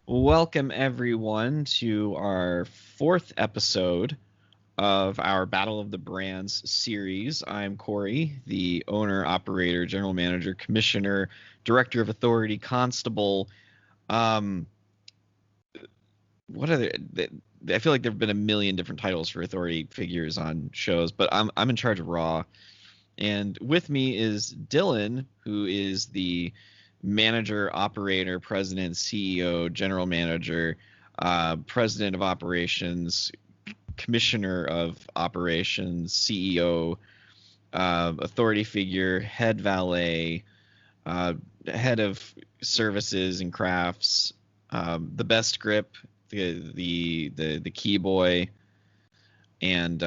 Welcome, everyone, to our fourth episode of our Battle of the Brands series. I'm Corey, the owner, operator, general manager, commissioner, director of authority, constable. Um, what are the? I feel like there have been a million different titles for authority figures on shows, but I'm in charge of Raw. And with me is Dylan, who is the manager, operator, president, CEO, general manager, president of operations, commissioner of operations, CEO, authority figure, head valet, head of services and crafts, the best grip, the key boy, and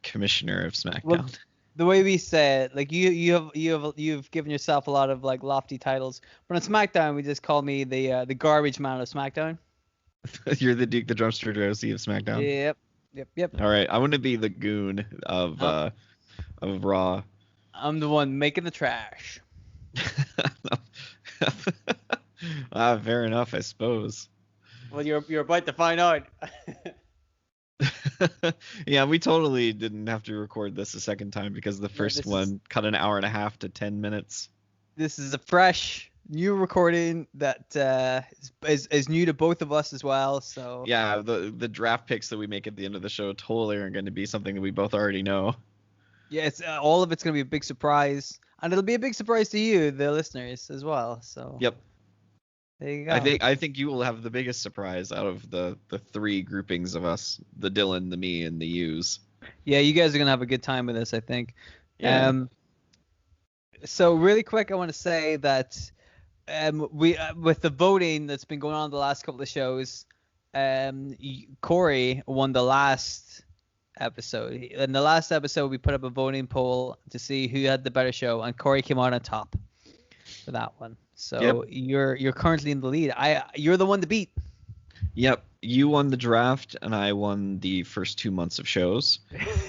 commissioner of Well, Smackdown. the way we say it, like you've given yourself a lot of like lofty titles, but on SmackDown we just call me the garbage man of SmackDown. You're the Duke the Drumster Drosy of SmackDown. Yep, yep. All right, I want to be the goon I'm, of Raw. I'm the one making the trash. Fair enough, I suppose. Well, you're about to find out. Yeah, we totally didn't have to record this a second time because the first one cut an hour and a half to 10 minutes. This is a fresh new recording that is new to both of us as well. So yeah, the draft picks that we make at the end of the show totally aren't going to be something that we both already know. Yeah, it's all of it's going to be a big surprise, and it'll be a big surprise to you, the listeners, as well. So yep. There you go. I think you will have the biggest surprise out of the three groupings of us: the Dylan, the me, and the yous. Yeah, you guys are gonna have a good time with this, I think. Yeah. So really quick, I want to say that we with the voting that's been going on the last couple of shows, Corey won the last episode. In the last episode, we put up a voting poll to see who had the better show, and Corey came out on top for that one. So yep. You're currently in the lead. You're the one to beat. Yep, you won the draft and I won the first 2 months of shows.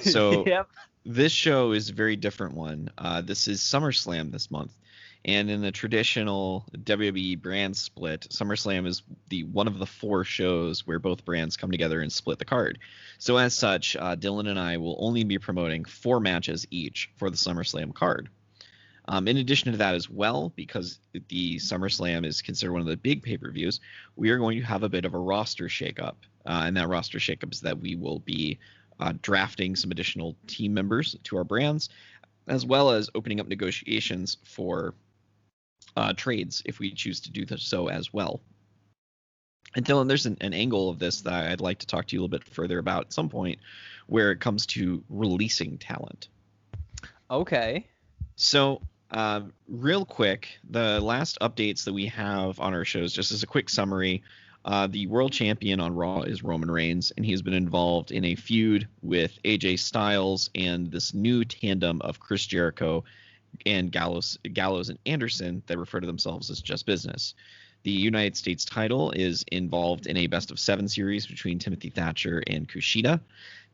So yep. This show is a very different one. This is Summerslam this month, and in the traditional WWE brand split, Summerslam is one of the 4 shows where both brands come together and split the card. So as such, Dylan and I will only be promoting 4 matches each for the Summerslam card. In addition to that as well, because the SummerSlam is considered one of the big pay-per-views, we are going to have a bit of a roster shakeup. And that roster shakeup is that we will be drafting some additional team members to our brands, as well as opening up negotiations for trades if we choose to do so as well. And Dylan, there's an angle of this that I'd like to talk to you a little bit further about at some point, where it comes to releasing talent. Okay. So real quick, the last updates that we have on our shows, just as a quick summary, the world champion on Raw is Roman Reigns, and he's been involved in a feud with AJ Styles and this new tandem of Chris Jericho and Gallows and Anderson that refer to themselves as Just Business. The United States title is involved in a best-of-7 series between Timothy Thatcher and Kushida.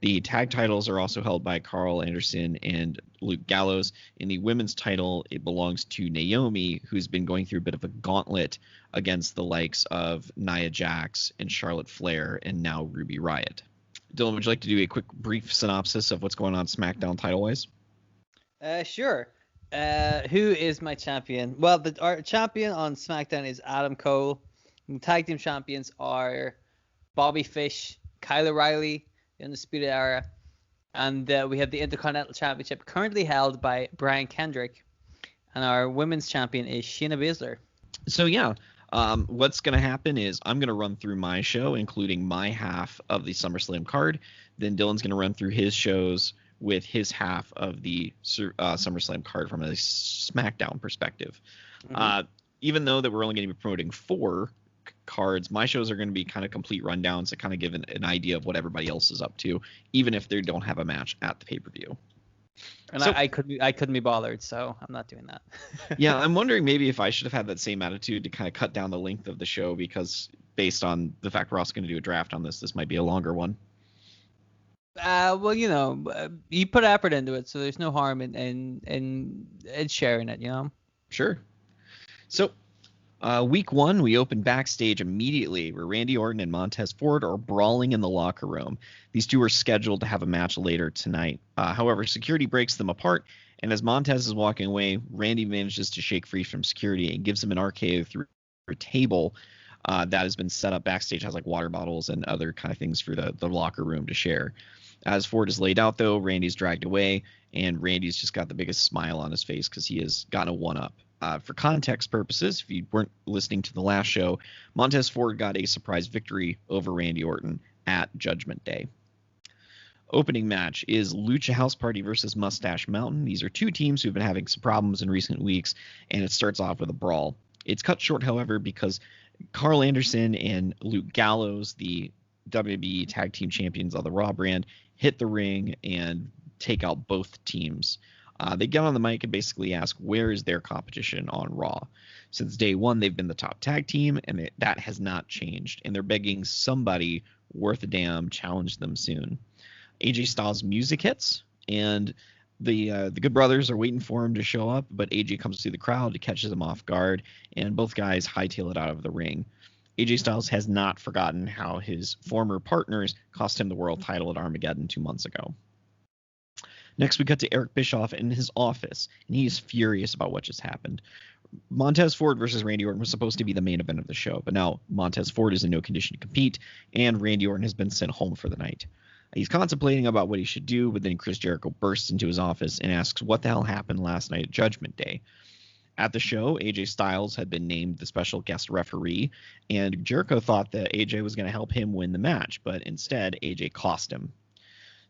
The tag titles are also held by Carl Anderson and Luke Gallows. In the women's title, it belongs to Naomi, who's been going through a bit of a gauntlet against the likes of Nia Jax and Charlotte Flair and now Ruby Riott. Dylan, would you like to do a quick brief synopsis of what's going on SmackDown title-wise? Sure. Who is my champion? Well, our champion on SmackDown is Adam Cole. The tag team champions are Bobby Fish, Kyle O'Reilly, the Undisputed Era, and we have the Intercontinental Championship currently held by Brian Kendrick, and our women's champion is Shayna Baszler. So yeah, what's going to happen is I'm going to run through my show, including my half of the SummerSlam card. Then Dylan's going to run through his shows with his half of the SummerSlam card from a SmackDown perspective. Mm-hmm. Even though that we're only going to be promoting 4 cards, my shows are going to be kind of complete rundowns to kind of give an idea of what everybody else is up to, even if they don't have a match at the pay-per-view. And so, I couldn't be bothered, so I'm not doing that. Yeah, I'm wondering maybe if I should have had that same attitude to kind of cut down the length of the show, because based on the fact we're also going to do a draft on this might be a longer one. Well, you put effort into it, so there's no harm in sharing it, Sure. So Week 1, we open backstage immediately where Randy Orton and Montez Ford are brawling in the locker room. These two are scheduled to have a match later tonight. However, security breaks them apart, and as Montez is walking away, Randy manages to shake free from security and gives him an RKO through a table that has been set up backstage, has like water bottles and other kind of things for the locker room to share. As Ford is laid out, though, Randy's dragged away, and Randy's just got the biggest smile on his face because he has gotten a one-up. For context purposes, if you weren't listening to the last show, Montez Ford got a surprise victory over Randy Orton at Judgment Day. Opening match is Lucha House Party versus Mustache Mountain. These are two teams who've been having some problems in recent weeks, and it starts off with a brawl. It's cut short, however, because Carl Anderson and Luke Gallows, the WWE Tag Team Champions of the Raw brand, hit the ring and take out both teams. They get on the mic and basically ask, where is their competition on Raw? Since day one, they've been the top tag team, and that has not changed. And they're begging somebody worth a damn challenge them soon. AJ Styles' music hits, and the Good Brothers are waiting for him to show up, but AJ comes through the crowd, catches him off guard, and both guys hightail it out of the ring. AJ Styles has not forgotten how his former partners cost him the world title at Armageddon 2 months ago. Next, we cut to Eric Bischoff in his office, and he is furious about what just happened. Montez Ford versus Randy Orton was supposed to be the main event of the show, but now Montez Ford is in no condition to compete, and Randy Orton has been sent home for the night. He's contemplating about what he should do, but then Chris Jericho bursts into his office and asks what the hell happened last night at Judgment Day. At the show, AJ Styles had been named the special guest referee, and Jericho thought that AJ was going to help him win the match, but instead AJ cost him.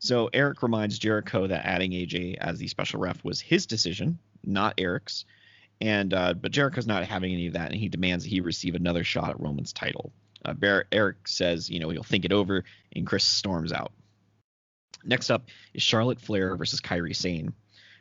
So Eric reminds Jericho that adding AJ as the special ref was his decision, not Eric's, but Jericho's not having any of that, and he demands that he receive another shot at Roman's title. Eric says, he'll think it over, and Chris storms out. Next up is Charlotte Flair versus Kairi Sane.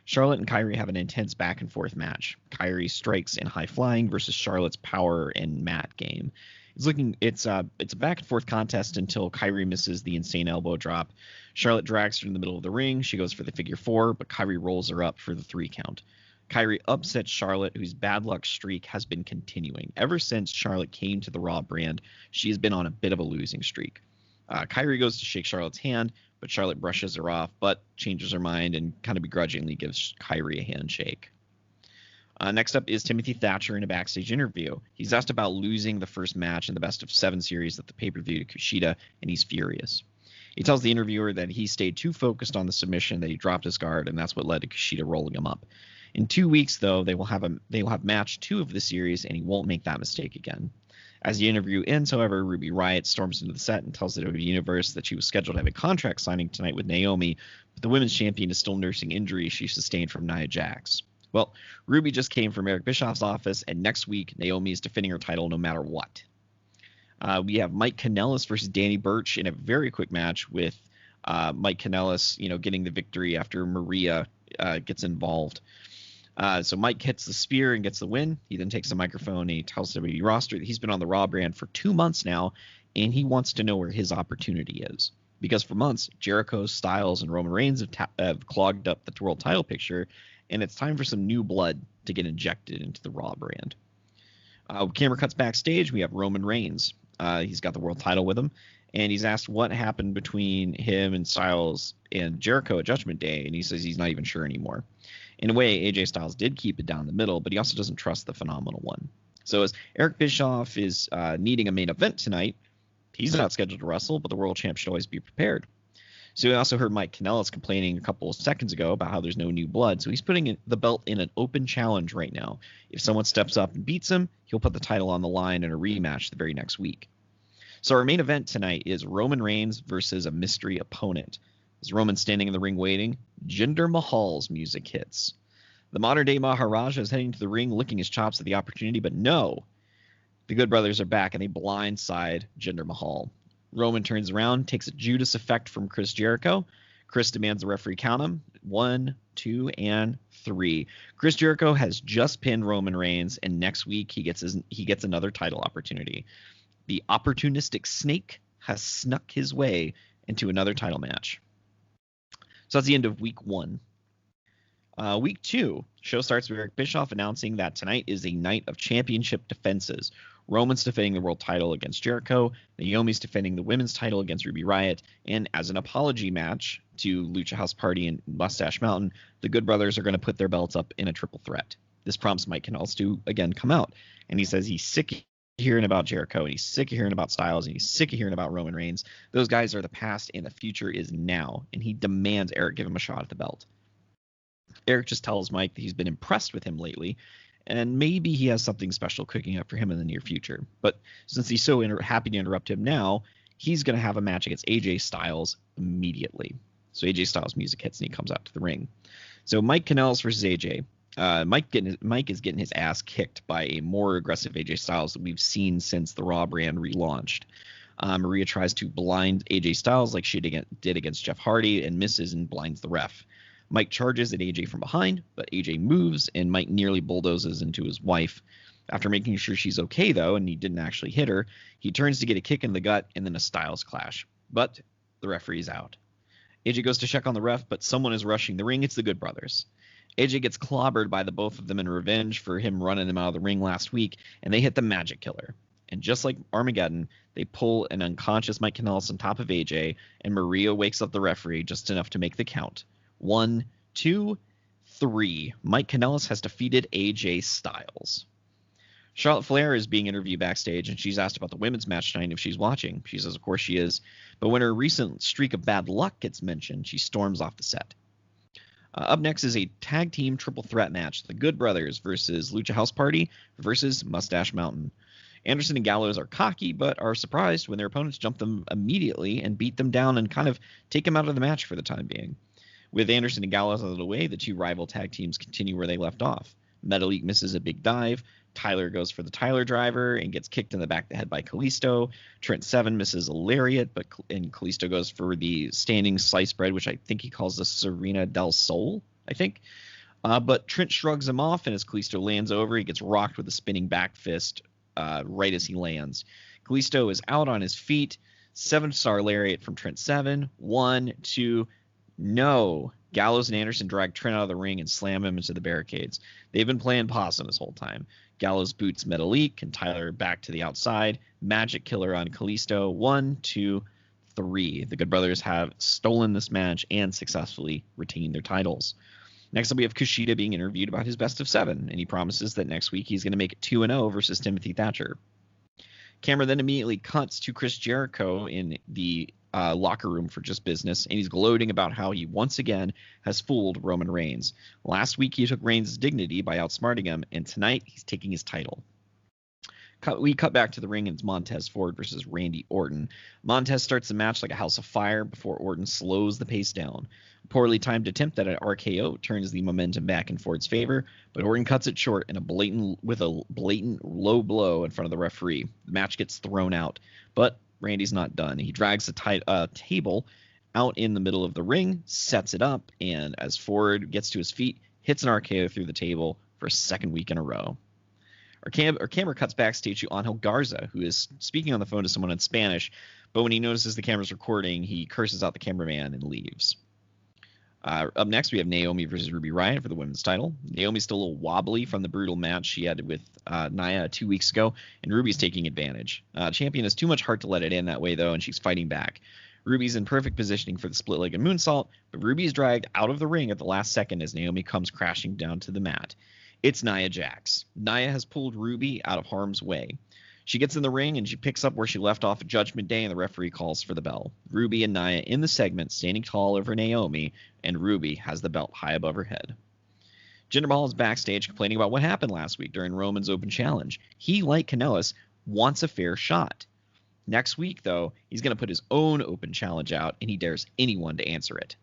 Charlotte and Kairi have an intense back-and-forth match. Kairi strikes in high flying versus Charlotte's power and mat game. It's a back-and-forth contest until Kairi misses the insane elbow drop. Charlotte drags her in the middle of the ring. She goes for the figure four, but Kairi rolls her up for the 3 count. Kairi upsets Charlotte, whose bad luck streak has been continuing. Ever since Charlotte came to the Raw brand, she has been on a bit of a losing streak. Kairi goes to shake Charlotte's hand, but Charlotte brushes her off, but changes her mind and kind of begrudgingly gives Kairi a handshake. Next up is Timothy Thatcher in a backstage interview. He's asked about losing the first match in the best of 7 series at the pay-per-view to Kushida, and he's furious. He tells the interviewer that he stayed too focused on the submission that he dropped his guard, and that's what led to Kushida rolling him up. In 2 weeks, though, they will have match 2 of the series, and he won't make that mistake again. As the interview ends, however, Ruby Riott storms into the set and tells the WWE Universe that she was scheduled to have a contract signing tonight with Naomi, but the women's champion is still nursing injuries she sustained from Nia Jax. Well, Ruby just came from Eric Bischoff's office, and next week, Naomi is defending her title no matter what. We have Mike Kanellis versus Danny Burch in a very quick match with Mike Kanellis, getting the victory after Maria gets involved. So Mike hits the spear and gets the win. He then takes the microphone and he tells the WWE roster that he's been on the Raw brand for 2 months now, and he wants to know where his opportunity is. Because for months, Jericho, Styles, and Roman Reigns have clogged up the world title picture, and it's time for some new blood to get injected into the Raw brand. Camera cuts backstage. We have Roman Reigns. He's got the world title with him, and he's asked what happened between him and Styles and Jericho at Judgment Day, and he says he's not even sure anymore. In a way, AJ Styles did keep it down the middle, but he also doesn't trust the Phenomenal One. So as Eric Bischoff is needing a main event tonight, he's not scheduled to wrestle, but the world champ should always be prepared. So we also heard Mike Kanellis complaining a couple of seconds ago about how there's no new blood. So he's putting the belt in an open challenge right now. If someone steps up and beats him, he'll put the title on the line in a rematch the very next week. So our main event tonight is Roman Reigns versus a mystery opponent. As Roman's standing in the ring waiting, Jinder Mahal's music hits. The modern-day Maharaja is heading to the ring, licking his chops at the opportunity, but no. The Good Brothers are back, and they blindside Jinder Mahal. Roman turns around, takes a Judas effect from Chris Jericho. Chris demands the referee count him. 1, 2, and 3. Chris Jericho has just pinned Roman Reigns, and next week he gets another title opportunity. The opportunistic snake has snuck his way into another title match. So that's the end of week 1. Week 2, show starts with Eric Bischoff announcing that tonight is a night of championship defenses. Roman's defending the world title against Jericho. Naomi's defending the women's title against Ruby Riott. And as an apology match to Lucha House Party and Mustache Mountain, the Good Brothers are going to put their belts up in a triple threat. This prompts Mike Kanellis to, again, come out. And he says he's sick of hearing about Jericho, and he's sick of hearing about Styles, and he's sick of hearing about Roman Reigns. Those guys are the past, and the future is now. And he demands Eric give him a shot at the belt. Eric just tells Mike that he's been impressed with him lately, and maybe he has something special cooking up for him in the near future. But since he's so happy to interrupt him now, he's going to have a match against AJ Styles immediately. So AJ Styles' music hits, and he comes out to the ring. So Mike Kanellis versus AJ. Mike is getting his ass kicked by a more aggressive AJ Styles that we've seen since the Raw brand relaunched. Maria tries to blind AJ Styles like she did against Jeff Hardy and misses and blinds the ref. Mike charges at AJ from behind, but AJ moves, and Mike nearly bulldozes into his wife. After making sure she's okay, though, and he didn't actually hit her, he turns to get a kick in the gut and then a Styles clash. But the referee's out. AJ goes to check on the ref, but someone is rushing the ring. It's the Good Brothers. AJ gets clobbered by the both of them in revenge for him running him out of the ring last week, and they hit the Magic Killer. And just like Armageddon, they pull an unconscious Mike Kanellis on top of AJ, and Maria wakes up the referee just enough to make the count. 1, 2, 3. Mike Kanellis has defeated AJ Styles. Charlotte Flair is being interviewed backstage, and she's asked about the women's match tonight if she's watching. She says, of course she is. But when her recent streak of bad luck gets mentioned, she storms off the set. Up next is a tag team triple threat match. The Good Brothers versus Lucha House Party versus Mustache Mountain. Anderson and Gallows are cocky, but are surprised when their opponents jump them immediately and beat them down and kind of take them out of the match for the time being. With Anderson and Gallows out of the way, the two rival tag teams continue where they left off. Metalik misses a big dive. Tyler goes for the Tyler driver and gets kicked in the back of the head by Kalisto. Trent Seven misses a lariat, and Kalisto goes for the standing slice bread, which I think he calls the Serena del Sol, I think. But Trent shrugs him off, and as Kalisto lands over, he gets rocked with a spinning back fist right as he lands. Kalisto is out on his feet. 7-star lariat from Trent Seven. 1, 2, no. Gallows and Anderson drag Trent out of the ring and slam him into the barricades. They've been playing possum this whole time. Gallows boots Metalik and Tyler back to the outside. Magic Killer on Kalisto. 1, 2, 3. The Good Brothers have stolen this match and successfully retained their titles. Next up, we have Kushida being interviewed about his best of 7, and he promises that next week he's going to make it 2-0 versus Timothy Thatcher. Camera then immediately cuts to Chris Jericho in the locker room for Just Business, and he's gloating about how he once again has fooled Roman Reigns. Last week he took Reigns' dignity by outsmarting him, and tonight he's taking his title. We cut back to the ring, and it's Montez Ford versus Randy Orton. Montez starts the match like a house of fire before Orton slows the pace down. A poorly timed attempt at an RKO turns the momentum back in Ford's favor, but Orton cuts it short with a blatant low blow in front of the referee. The match gets thrown out, but Randy's not done. He drags the table out in the middle of the ring, sets it up, and as Ford gets to his feet, hits an RKO through the table for a second week in a row. Our camera cuts backstage to Angel Garza, who is speaking on the phone to someone in Spanish, but when he notices the camera's recording, he curses out the cameraman and leaves. Up next, we have Naomi versus Ruby Riott for the women's title. Naomi's still a little wobbly from the brutal match she had with Nia 2 weeks ago, and Ruby's taking advantage. Champion has too much heart to let it in that way, though, and she's fighting back. Ruby's in perfect positioning for the split-legged moonsault, but Ruby's dragged out of the ring at the last second as Naomi comes crashing down to the mat. It's Nia Jax. Nia has pulled Ruby out of harm's way. She gets in the ring, and she picks up where she left off at Judgment Day, and the referee calls for the bell. Ruby and Nia in the segment, standing tall over Naomi, and Ruby has the belt high above her head. Jinder Mahal is backstage complaining about what happened last week during Roman's Open Challenge. He, like Kanellis, wants a fair shot. Next week, though, he's going to put his own Open Challenge out, and he dares anyone to answer it.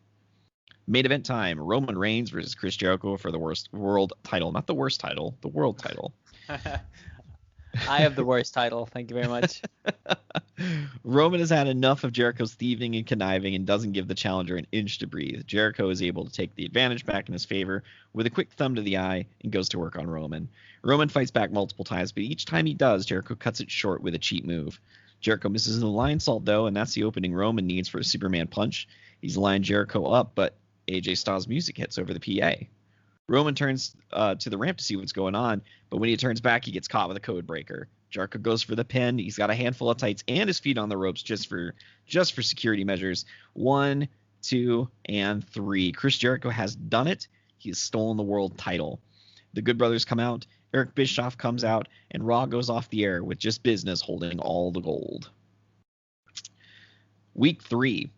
Main event time, Roman Reigns versus Chris Jericho for the world title. Not the worst title, the world title. I have the worst title. Thank you very much. Roman has had enough of Jericho's thieving and conniving and doesn't give the challenger an inch to breathe. Jericho is able to take the advantage back in his favor with a quick thumb to the eye and goes to work on Roman. Roman fights back multiple times, but each time he does, Jericho cuts it short with a cheap move. Jericho misses the line salt, though, and that's the opening Roman needs for a Superman punch. He's lined Jericho up, but AJ Styles' music hits over the PA. Roman turns to the ramp to see what's going on, but when he turns back, he gets caught with a code breaker. Jericho goes for the pin. He's got a handful of tights and his feet on the ropes just for security measures. 1, 2, and 3. Chris Jericho has done it. He has stolen the world title. The Good Brothers come out. Eric Bischoff comes out, and Raw goes off the air with Just Business holding all the gold. Week 3.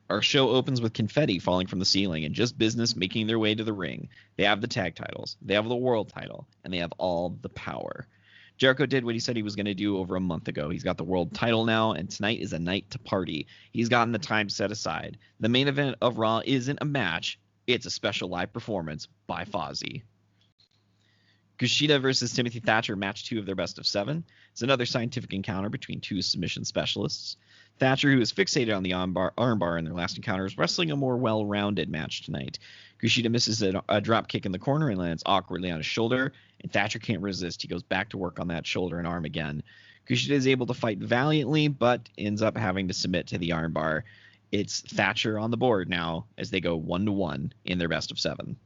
Our show opens with confetti falling from the ceiling and Just Business making their way to the ring. They have the tag titles, they have the world title, and they have all the power. Jericho did what he said he was going to do over a month ago. He's got the world title now, and tonight is a night to party. He's gotten the time set aside. The main event of Raw isn't a match. It's a special live performance by Fozzy. Kushida versus Timothy Thatcher, match 2 of their best of 7. It's another scientific encounter between 2 submission specialists. Thatcher, who is fixated on the armbar in their last encounter, is wrestling a more well-rounded match tonight. Kushida misses a drop kick in the corner and lands awkwardly on his shoulder, and Thatcher can't resist. He goes back to work on that shoulder and arm again. Kushida is able to fight valiantly, but ends up having to submit to the armbar. It's Thatcher on the board now as they go 1-1 in their best of 7.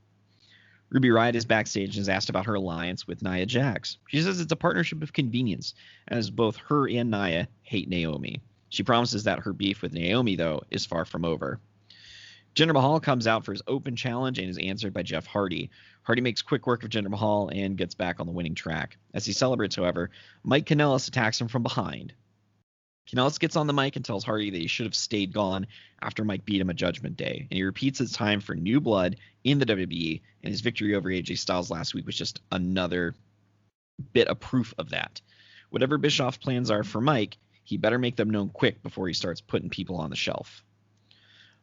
Ruby Riott is backstage and is asked about her alliance with Nia Jax. She says it's a partnership of convenience, as both her and Nia hate Naomi. She promises that her beef with Naomi, though, is far from over. Jinder Mahal comes out for his open challenge and is answered by Jeff Hardy. Hardy makes quick work of Jinder Mahal and gets back on the winning track. As he celebrates, however, Mike Kanellis attacks him from behind. Kanellis gets on the mic and tells Hardy that he should have stayed gone after Mike beat him at Judgment Day, and he repeats it's time for new blood in the WWE, and his victory over AJ Styles last week was just another bit of proof of that. Whatever Bischoff's plans are for Mike, he better make them known quick before he starts putting people on the shelf.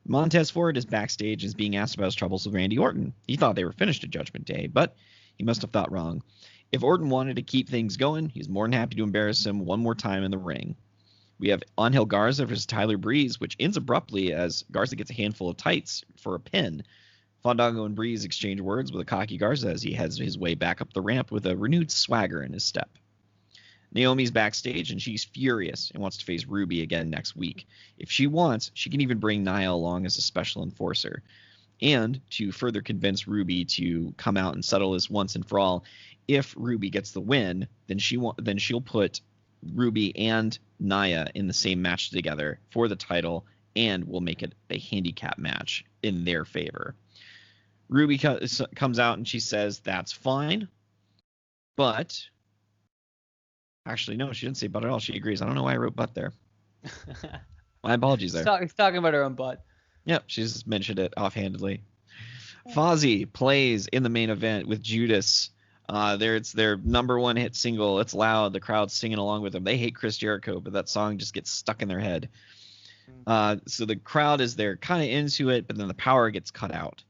Montez Ford is backstage and is being asked about his troubles with Randy Orton. He thought they were finished at Judgment Day, but he must have thought wrong. If Orton wanted to keep things going, he's more than happy to embarrass him one more time in the ring. We have Angel Garza versus Tyler Breeze, which ends abruptly as Garza gets a handful of tights for a pin. Fandango and Breeze exchange words with a cocky Garza as he heads his way back up the ramp with a renewed swagger in his step. Naomi's backstage and she's furious and wants to face Ruby again next week. If she wants, she can even bring Nia along as a special enforcer. And to further convince Ruby to come out and settle this once and for all, if Ruby gets the win, then she'll put Ruby and Nia in the same match together for the title, and will make it a handicap match in their favor. Ruby comes out and she says that's fine, but actually no, she didn't say but at all. She agrees. I don't know why I wrote but there. My apologies there. He's talking about her own butt. Yep, she's mentioned it offhandedly. Fozzy plays in the main event with Judas. It's their number 1 hit single. It's loud. The crowd's singing along with them. They hate Chris Jericho, but that song just gets stuck in their head. So the crowd is there kind of into it, but then the power gets cut out.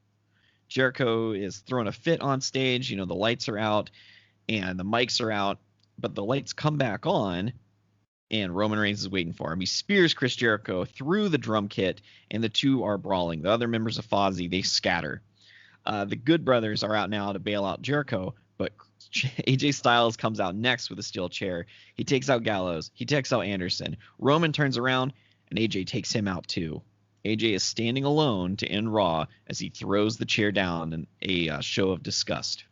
Jericho is throwing a fit on stage. The lights are out and the mics are out, but the lights come back on and Roman Reigns is waiting for him. He spears Chris Jericho through the drum kit and the two are brawling. The other members of Fozzy, they scatter. The Good Brothers are out now to bail out Jericho, but AJ Styles comes out next with a steel chair. He takes out Gallows. He takes out Anderson. Roman turns around, and AJ takes him out too. AJ is standing alone to end Raw as he throws the chair down in a show of disgust.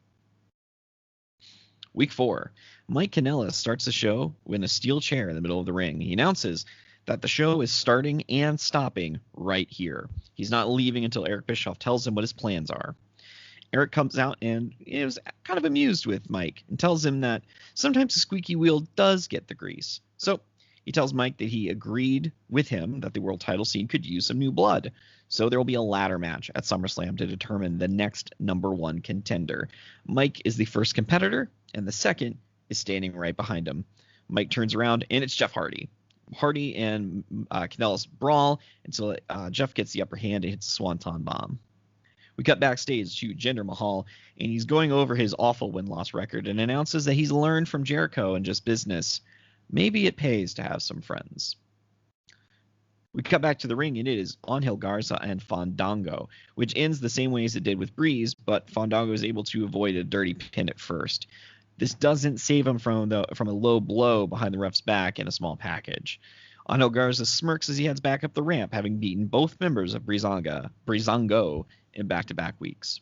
Week 4. Mike Kanellis starts the show with a steel chair in the middle of the ring. He announces that the show is starting and stopping right here. He's not leaving until Eric Bischoff tells him what his plans are. Eric comes out and is kind of amused with Mike and tells him that sometimes the squeaky wheel does get the grease. So he tells Mike that he agreed with him that the world title scene could use some new blood. So there will be a ladder match at Summerslam to determine the next number 1 contender. Mike is the first competitor, and the second is standing right behind him. Mike turns around, and it's Jeff Hardy. Hardy and Kanellis brawl until Jeff gets the upper hand and hits a Swanton Bomb. We cut backstage to Jinder Mahal, and he's going over his awful win-loss record and announces that he's learned from Jericho and Just Business. Maybe it pays to have some friends. We cut back to the ring, and it is Angel Garza and Fandango, which ends the same way as it did with Breeze, but Fandango is able to avoid a dirty pin at first. This doesn't save him from a low blow behind the ref's back in a small package. Angel Garza smirks as he heads back up the ramp, having beaten both members of Breezango in back-to-back weeks.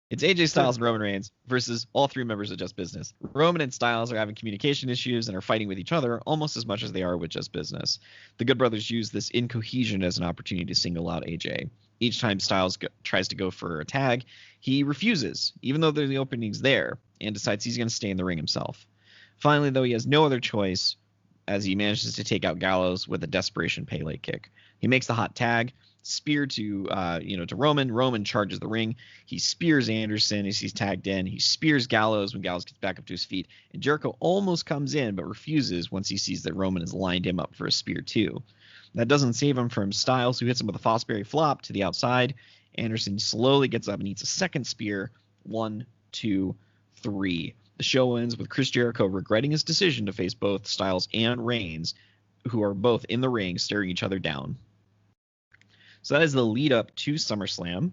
It's AJ Styles and Roman Reigns versus all three members of Just Business. Roman and Styles are having communication issues and are fighting with each other almost as much as they are with Just Business. The Good Brothers use this incohesion as an opportunity to single out AJ. Each time Styles tries to go for a tag, he refuses, even though the opening's there, and decides he's going to stay in the ring himself. Finally, though, he has no other choice as he manages to take out Gallows with a desperation Pele kick. He makes the hot tag, spear to Roman. Roman charges the ring. He spears Anderson as he's tagged in. He spears Gallows when Gallows gets back up to his feet. And Jericho almost comes in but refuses once he sees that Roman has lined him up for a spear too. That doesn't save him from Styles, who hits him with a Fosbury flop to the outside. Anderson slowly gets up and eats a second spear. 1, 2, 3. The show ends with Chris Jericho regretting his decision to face both Styles and Reigns, who are both in the ring staring each other down. So that is the lead up to SummerSlam.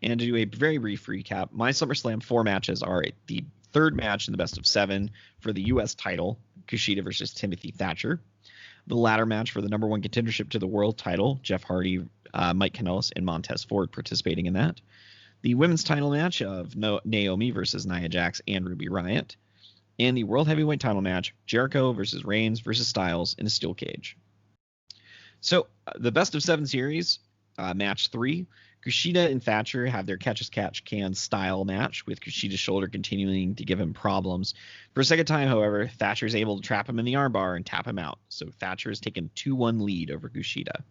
And to do a very brief recap, my SummerSlam 4 matches are the third match in the best of 7 for the U.S. title, Kushida versus Timothy Thatcher. The ladder match for the number 1 contendership to the world title, Jeff Hardy, Mike Kanellis, and Montez Ford participating in that. The women's title match of Naomi versus Nia Jax and Ruby Riott. And the world heavyweight title match, Jericho versus Reigns versus Styles in a steel cage. So the best of 7 series, match 3, Kushida and Thatcher have their catch-as-catch-can style match, with Kushida's shoulder continuing to give him problems. For a second time, however, Thatcher is able to trap him in the armbar and tap him out, so Thatcher has taken 2-1 lead over Kushida.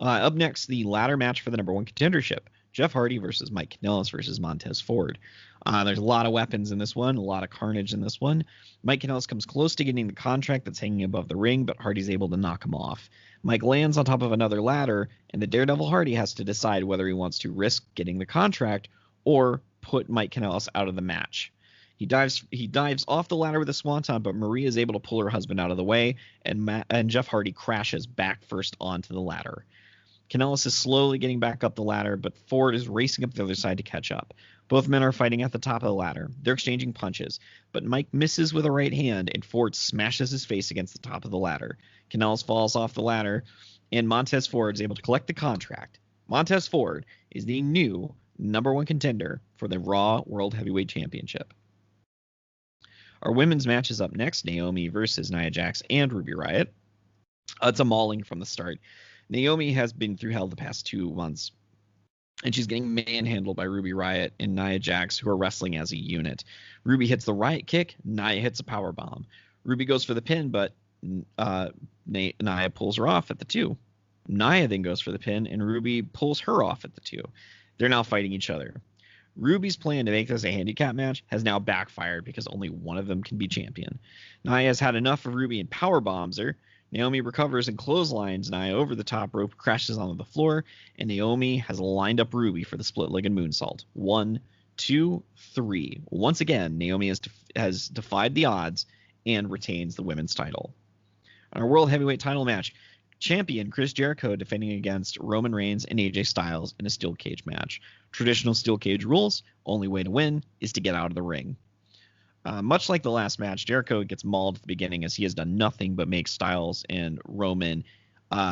Up next, the ladder match for the number 1 contendership, Jeff Hardy versus Mike Kanellis versus Montez Ford. There's a lot of weapons in this one, a lot of carnage in this one. Mike Kanellis comes close to getting the contract that's hanging above the ring, but Hardy's able to knock him off. Mike lands on top of another ladder, and the Daredevil Hardy has to decide whether he wants to risk getting the contract or put Mike Kanellis out of the match. He dives off the ladder with a swanton, but Maria is able to pull her husband out of the way, and Jeff Hardy crashes back first onto the ladder. Kanellis is slowly getting back up the ladder, but Ford is racing up the other side to catch up. Both men are fighting at the top of the ladder. They're exchanging punches, but Mike misses with a right hand, and Ford smashes his face against the top of the ladder. Kanellis falls off the ladder, and Montez Ford is able to collect the contract. Montez Ford is the new number 1 contender for the Raw World Heavyweight Championship. Our women's match is up next, Naomi versus Nia Jax and Ruby Riott. It's a mauling from the start. Naomi has been through hell the past 2 months, and she's getting manhandled by Ruby Riott and Nia Jax, who are wrestling as a unit. Ruby hits the Riott kick, Nia hits a powerbomb. Ruby goes for the pin, but Nia pulls her off at the 2. Nia then goes for the pin, and Ruby pulls her off at the 2. They're now fighting each other. Ruby's plan to make this a handicap match has now backfired because only one of them can be champion. Nia has had enough of Ruby and powerbombs her. Naomi recovers and clotheslines Nia over the top rope, crashes onto the floor, and Naomi has lined up Ruby for the split-legged moonsault. 1, 2, 3. Once again, Naomi has defied the odds and retains the women's title. On our World Heavyweight title match, champion Chris Jericho defending against Roman Reigns and AJ Styles in a steel cage match. Traditional steel cage rules, only way to win is to get out of the ring. Much like the last match, Jericho gets mauled at the beginning as he has done nothing but make Styles and Roman,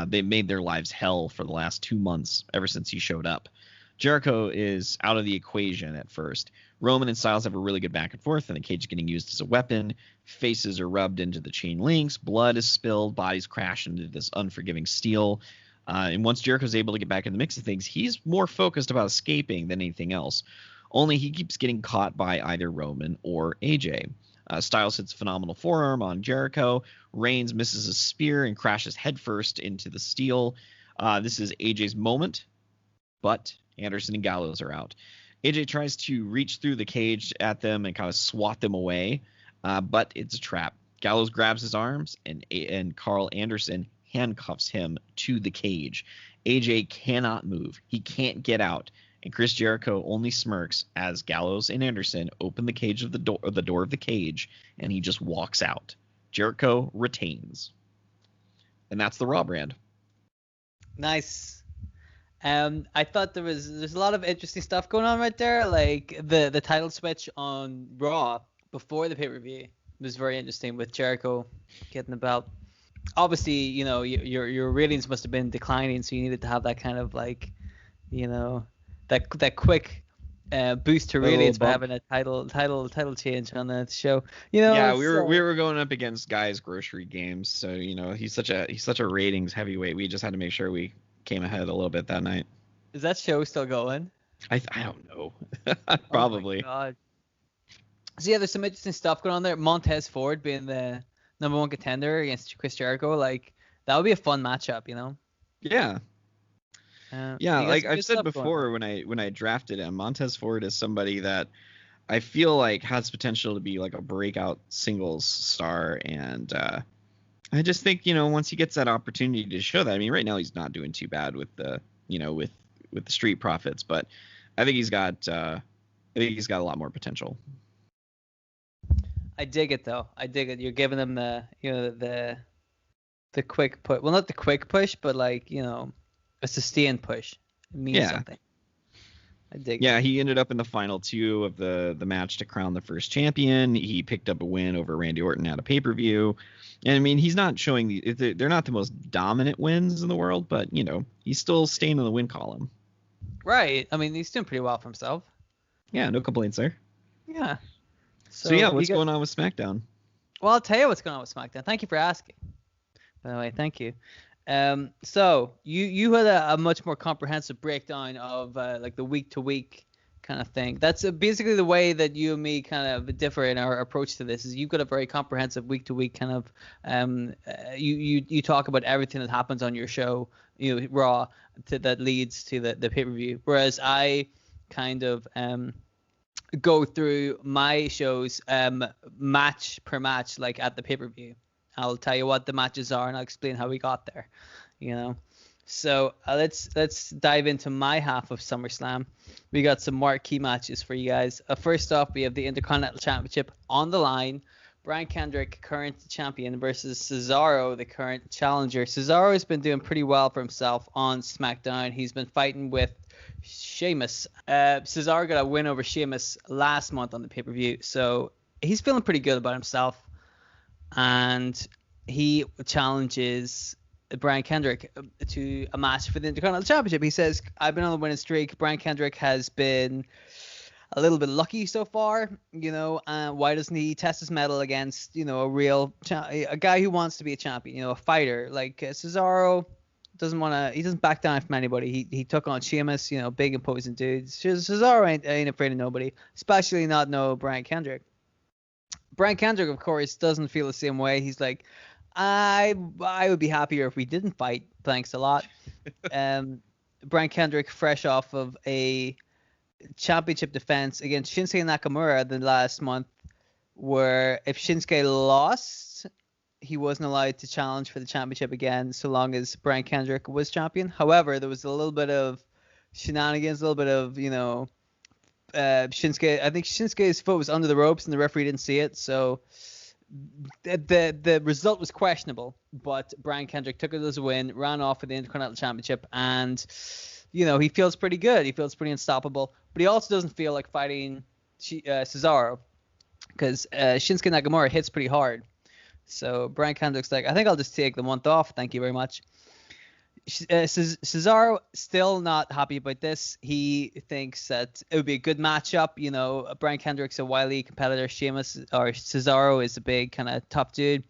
they made their lives hell for the last 2 months ever since he showed up. Jericho is out of the equation at first. Roman and Styles have a really good back and forth, and the cage is getting used as a weapon. Faces are rubbed into the chain links, blood is spilled, bodies crash into this unforgiving steel. And once Jericho's able to get back in the mix of things, he's more focused about escaping than anything else. Only he keeps getting caught by either Roman or AJ. Styles hits a phenomenal forearm on Jericho. Reigns misses a spear and crashes headfirst into the steel. This is AJ's moment, but Anderson and Gallows are out. AJ tries to reach through the cage at them and kind of swat them away, but it's a trap. Gallows grabs his arms, and Carl Anderson handcuffs him to the cage. AJ cannot move. He can't get out. And Chris Jericho only smirks as Gallows and Anderson open the door of the cage, and he just walks out. Jericho retains. And that's the Raw brand. Nice. I thought there's a lot of interesting stuff going on right there. Like the title switch on Raw before the pay-per-view was very interesting with Jericho getting the belt. Obviously, your ratings must have been declining, so you needed to have that kind of like, that quick boost to really it's by having a title change on the show. Yeah, we were going up against Guy's Grocery Games, so he's such a ratings heavyweight. We just had to make sure we came ahead a little bit that night. Is that show still going? I don't know. Probably. Oh my God. So yeah, there's some interesting stuff going on there. Montez Ford being the number 1 contender against Chris Jericho, like that would be a fun matchup, Yeah. Yeah, like I've said before when I drafted him, Montez Ford is somebody that I feel like has potential to be like a breakout singles star, and I just think once he gets that opportunity to show that, I mean, right now he's not doing too bad with the with the Street Profits, but I think he's got a lot more potential. I dig it though. I dig it. You're giving him the the quick push. Well, not the quick push, but like a sustained push. It means something. I dig it. Yeah, he ended up in the final 2 of the match to crown the first champion. He picked up a win over Randy Orton at a pay-per-view. And I mean, he's not showing they're not the most dominant wins in the world, but he's still staying in the win column. Right. I mean, he's doing pretty well for himself. Yeah, no complaints there. Yeah. So yeah, what's going on with SmackDown? Well, I'll tell you what's going on with SmackDown. Thank you for asking. By the way, thank you. So you had a much more comprehensive breakdown of like the week to week kind of thing. That's basically the way that you and me kind of differ in our approach to this. Is you've got a very comprehensive week to week kind of you talk about everything that happens on your show, Raw, that leads to the pay-per-view, whereas I kind of go through my shows match per match, like at the pay-per-view. I'll tell you what the matches are and I'll explain how we got there, So let's dive into my half of SummerSlam. We got some marquee matches for you guys. First off, we have the Intercontinental Championship on the line. Brian Kendrick, current champion, versus Cesaro, the current challenger. Cesaro has been doing pretty well for himself on SmackDown. He's been fighting with Sheamus. Cesaro got a win over Sheamus last month on the pay-per-view, so he's feeling pretty good about himself. And he challenges Brian Kendrick to a match for the Intercontinental Championship. He says, I've been on the winning streak. Brian Kendrick has been a little bit lucky so far, why doesn't he test his mettle against, a guy who wants to be a champion, a fighter like Cesaro. He doesn't back down from anybody. He took on Sheamus, big imposing dudes. Cesaro ain't afraid of nobody, especially not Brian Kendrick. Brian Kendrick, of course, doesn't feel the same way. He's like, I would be happier if we didn't fight. Thanks a lot. Brian Kendrick, fresh off of a championship defense against Shinsuke Nakamura the last month, where if Shinsuke lost, he wasn't allowed to challenge for the championship again so long as Brian Kendrick was champion. However, there was a little bit of shenanigans, a little bit of, Shinsuke, I think Shinsuke's foot was under the ropes and the referee didn't see it, so the result was questionable, but Brian Kendrick took it as a win, ran off with the Intercontinental Championship, and he feels pretty good. He feels pretty unstoppable, but he also doesn't feel like fighting Cesaro because Shinsuke Nakamura hits pretty hard. So Brian Kendrick's like, I think I'll just take the month off. Thank you very much. Cesaro still not happy about this. He thinks that it would be a good matchup. Brian Kendrick's a wily competitor. Cesaro is a big kind of tough dude.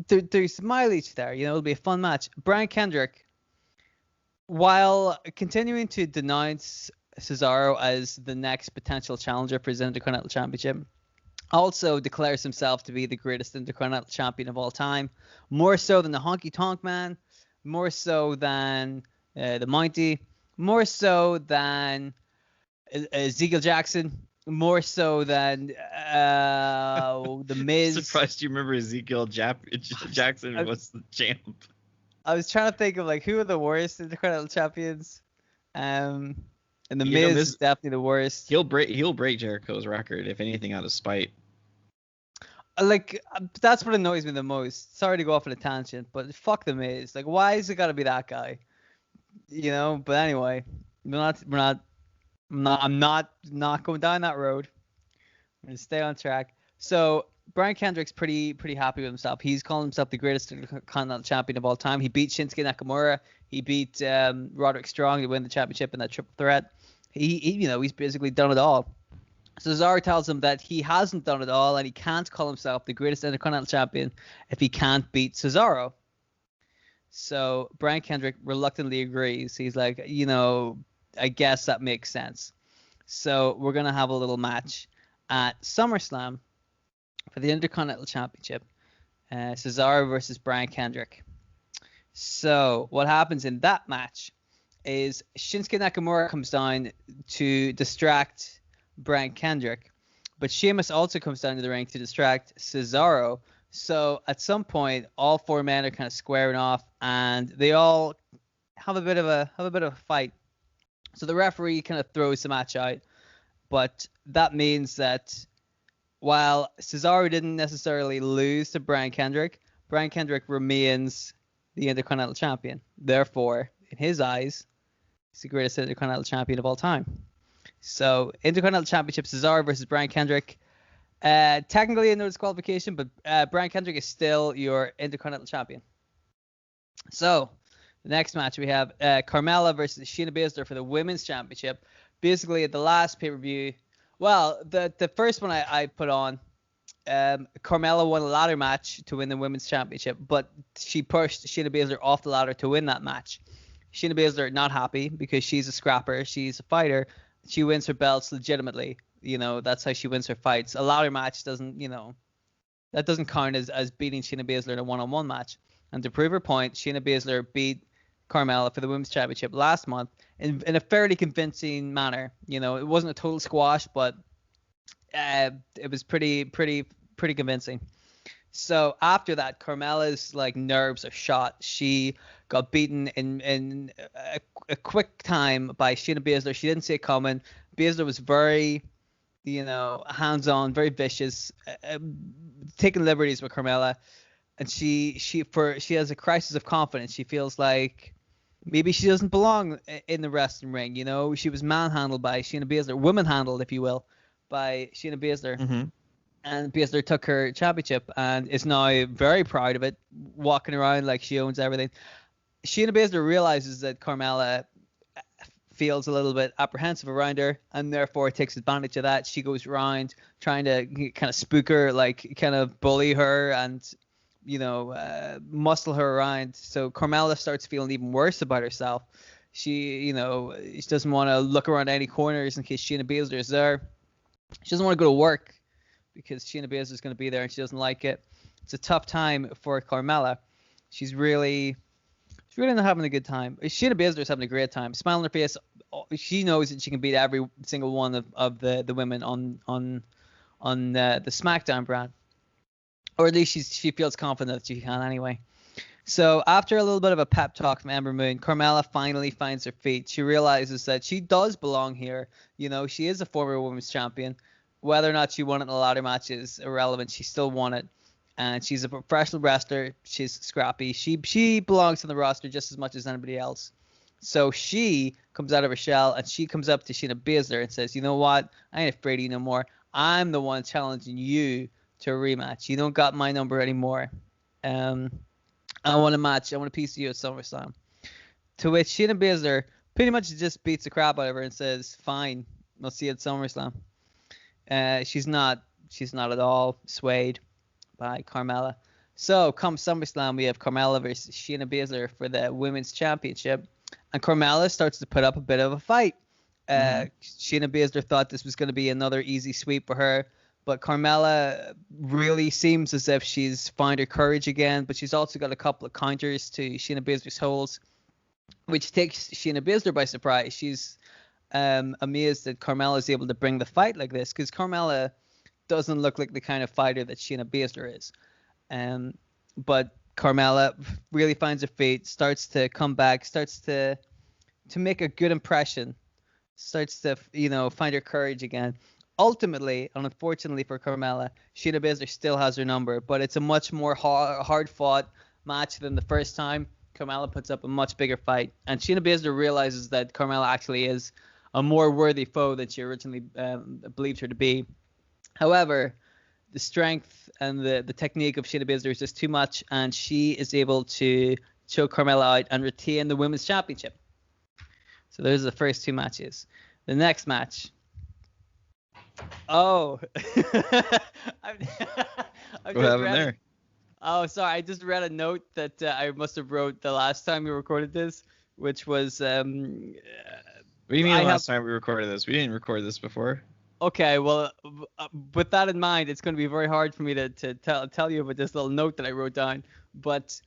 There's mileage there. It'll be a fun match. Brian Kendrick, while continuing to denounce Cesaro as the next potential challenger for his Intercontinental Championship, also declares himself to be the greatest Intercontinental Champion of all time, more so than the Honky Tonk Man, more so than the Mountie, more so than Ezekiel Jackson, more so than the Miz. I'm surprised you remember Ezekiel Jackson was the champ. I was trying to think of who are the worst Intercontinental Champions, and the Miz is definitely the worst. He'll break Jericho's record, if anything, out of spite. That's what annoys me the most. Sorry to go off on a tangent, but fuck the Miz. Why is it got to be that guy? But anyway, I'm not going down that road. I'm gonna stay on track. So Brian Kendrick's pretty happy with himself. He's calling himself the greatest Intercontinental Champion of all time. He beat Shinsuke Nakamura. He beat Roderick Strong to win the championship in that triple threat. He's basically done it all. Cesaro tells him that he hasn't done it all and he can't call himself the greatest Intercontinental Champion if he can't beat Cesaro. So Brian Kendrick reluctantly agrees. He's like, I guess that makes sense. So we're going to have a little match at SummerSlam for the Intercontinental Championship. Cesaro versus Brian Kendrick. So what happens in that match is Shinsuke Nakamura comes down to distract Brian Kendrick, but Sheamus also comes down to the ring to distract Cesaro. So at some point, all four men are kind of squaring off, and they all have a bit of a fight. So the referee kind of throws the match out, but that means that while Cesaro didn't necessarily lose to Brian Kendrick remains the Intercontinental Champion. Therefore, in his eyes, he's the greatest Intercontinental Champion of all time. So Intercontinental Championship, Cesaro versus Brian Kendrick. Technically a no disqualification, but Brian Kendrick is still your Intercontinental Champion. So the next match we have Carmella versus Shayna Baszler for the Women's Championship. Basically at the last pay-per-view, well, the first one I put on, Carmella won a ladder match to win the Women's Championship, but she pushed Shayna Baszler off the ladder to win that match. Shayna Baszler not happy because she's a scrapper, she's a fighter. She wins her belts legitimately. That's how she wins her fights. A ladder match doesn't count as beating Shayna Baszler in a one-on-one match. And to prove her point, Shayna Baszler beat Carmella for the Women's Championship last month in a fairly convincing manner. It wasn't a total squash, but it was pretty convincing. So after that, Carmella's nerves are shot. She got beaten in a quick time by Shayna Baszler. She didn't see it coming. Baszler was very, hands-on, very vicious, taking liberties with Carmella, and she has a crisis of confidence. She feels like maybe she doesn't belong in the wrestling ring. She was manhandled by Shayna Baszler, woman-handled, if you will, by Shayna Baszler. Mm-hmm. And Baszler took her championship and is now very proud of it, walking around like she owns everything. Shayna Baszler realizes that Carmella feels a little bit apprehensive around her and therefore takes advantage of that. She goes around trying to kind of spook her, kind of bully her and, muscle her around. So Carmella starts feeling even worse about herself. She doesn't want to look around any corners in case Shayna Baszler is there. She doesn't want to go to work because Shayna Baszler is going to be there and she doesn't like it. It's a tough time for Carmella. She's really not having a good time. Shayna Baszler is having a great time. Smile on her face. She knows that she can beat every single one of the women on the Smackdown brand. Or at least she feels confident that she can anyway. So after a little bit of a pep talk from Ember Moon, Carmella finally finds her feet. She realizes that she does belong here. She is a former women's champion. Whether or not she won it in a ladder match is irrelevant. She still won it. And she's a professional wrestler. She's scrappy. She belongs on the roster just as much as anybody else. So she comes out of her shell and she comes up to Shayna Baszler and says, you know what? I ain't afraid of you no more. I'm the one challenging you to a rematch. You don't got my number anymore. I want a match. I want a piece of you at SummerSlam. To which Shayna Baszler pretty much just beats the crap out of her and says, fine, we'll see you at SummerSlam. She's not at all swayed by Carmella. So come SummerSlam, we have Carmella versus Shayna Baszler for the Women's Championship. And Carmella starts to put up a bit of a fight. Shayna Baszler thought this was going to be another easy sweep for her. But Carmella really seems as if she's found her courage again. But she's also got a couple of counters to Shayna Baszler's holds, which takes Shayna Baszler by surprise. She's amazed that Carmella is able to bring the fight like this, because Carmella doesn't look like the kind of fighter that Shayna Baszler is. But Carmella really finds her feet, starts to come back, starts to make a good impression, starts to find her courage again. Ultimately, and unfortunately for Carmella, Shayna Baszler still has her number, but it's a much more hard-fought match than the first time. Carmella puts up a much bigger fight, and Shayna Baszler realizes that Carmella actually is a more worthy foe than she originally believed her to be. However, the strength and the technique of Shayna Baszler is just too much, and she is able to choke Carmella out and retain the Women's Championship. So those are the first two matches. The next match. Oh. I've, I've What just happened read there? it. Oh, sorry. I just read a note that I must have wrote the last time we recorded this, which was What do you mean I the have. last time we recorded this? We didn't record this before. Okay, well, with that in mind, it's going to be very hard for me to tell you about this little note that I wrote down. But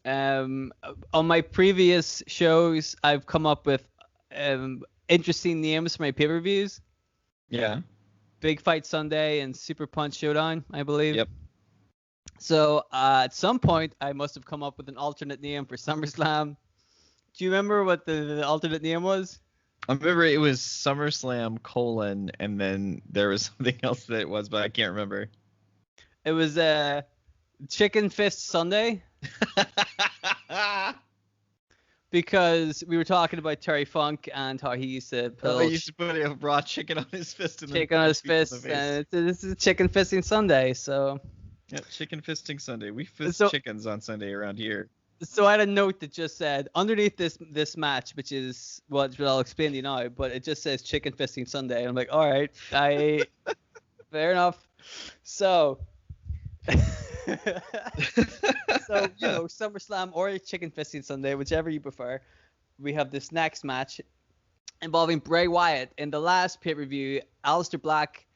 on my previous shows, I've come up with interesting names for my pay-per-views. Yeah. Big Fight Sunday and Super Punch Showdown, I believe. Yep. So at some point, I must have come up with an alternate name for SummerSlam. Do you remember what the alternate name was? I remember it was SummerSlam : and then there was something else that it was, but I can't remember. It was Chicken Fist Sunday. Because we were talking about Terry Funk and how he used to He used to put a raw chicken on his fist and chicken on his fist, and this is Chicken Fisting Sunday, so. Yeah, Chicken Fisting Sunday. We fist chickens on Sunday around here. So I had a note that just said underneath this match, which is what I'll explain to you now, but it just says Chicken Fisting Sunday, and I'm like, all right, fair enough. So. So, SummerSlam or Chicken Fisting Sunday, whichever you prefer. We have this next match involving Bray Wyatt. In the last pay-per-view, Aleister Black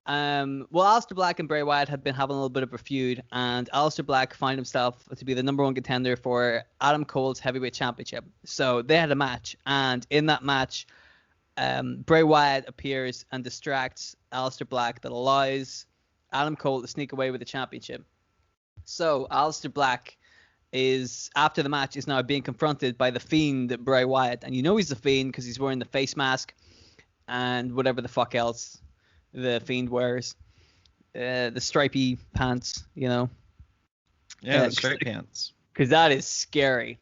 and Bray Wyatt had been having a little bit of a feud, and Aleister Black found himself to be the number one contender for Adam Cole's heavyweight championship. So they had a match, and in that match, Bray Wyatt appears and distracts Aleister Black that allows Adam Cole to sneak away with the championship. So Aleister Black after the match is now being confronted by the Fiend Bray Wyatt, and he's the Fiend because he's wearing the face mask and whatever the fuck else the Fiend wears, the stripy pants, Yeah, the striped pants. Because that is scary.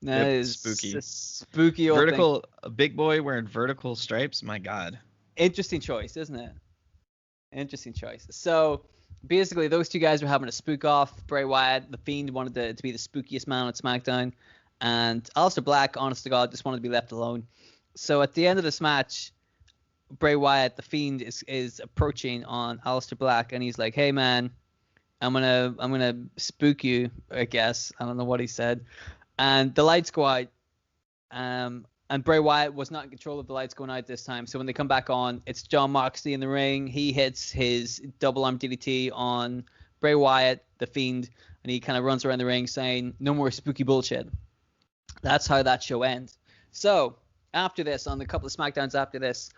That is spooky. A spooky old vertical thing. A big boy wearing vertical stripes. My God. Interesting choice, isn't it? Interesting choice. So basically, those two guys were having a spook off. Bray Wyatt, the Fiend, wanted to be the spookiest man on SmackDown, and Aleister Black, honest to God, just wanted to be left alone. So at the end of this match, Bray Wyatt, the Fiend, is approaching on Aleister Black, and he's like, "Hey man, I'm gonna spook you, I guess." I don't know what he said, and the lights go out. And Bray Wyatt was not in control of the lights going out this time. So when they come back on, it's Jon Moxley in the ring. He hits his double arm DDT on Bray Wyatt, the Fiend, and he kind of runs around the ring saying, "No more spooky bullshit." That's how that show ends. So after this, on the couple of SmackDowns after this,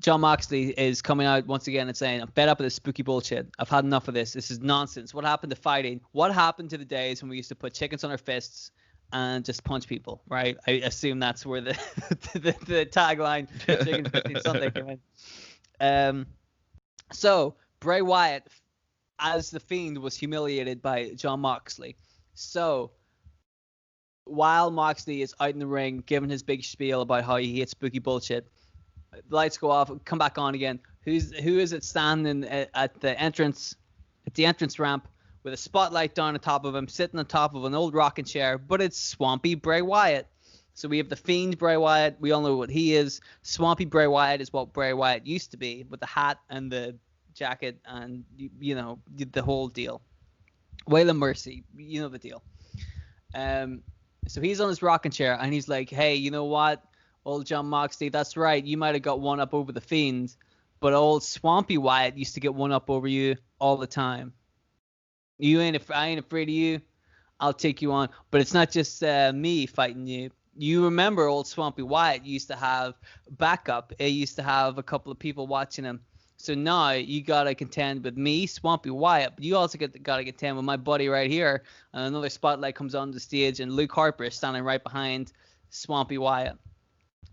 Jon Moxley is coming out once again and saying, "I'm fed up with this spooky bullshit. I've had enough of this. This is nonsense. What happened to fighting? What happened to the days when we used to put chickens on our fists and just punch people?" Right? I assume that's where the tagline Chicken Fisting Sunday came in. So Bray Wyatt, as the Fiend, was humiliated by Jon Moxley. So while Moxley is out in the ring giving his big spiel about how he hates spooky bullshit, the lights go off, come back on again. Who is it standing at the entrance ramp with a spotlight down on top of him, sitting on top of an old rocking chair? But it's Swampy Bray Wyatt. So we have the Fiend Bray Wyatt. We all know what he is. Swampy Bray Wyatt is what Bray Wyatt used to be, with the hat and the jacket and the whole deal. Waylon Mercy, you know the deal. So he's on his rocking chair and he's like, "Hey, you know what, old Jon Moxley, that's right. You might have got one up over the Fiend, but old Swampy Wyatt used to get one up over you all the time. I ain't afraid of you. I'll take you on. But it's not just me fighting you. You remember old Swampy Wyatt used to have backup. He used to have a couple of people watching him. So now you got to contend with me, Swampy Wyatt, but you also got to contend with my buddy right here." And another spotlight comes on the stage, and Luke Harper is standing right behind Swampy Wyatt.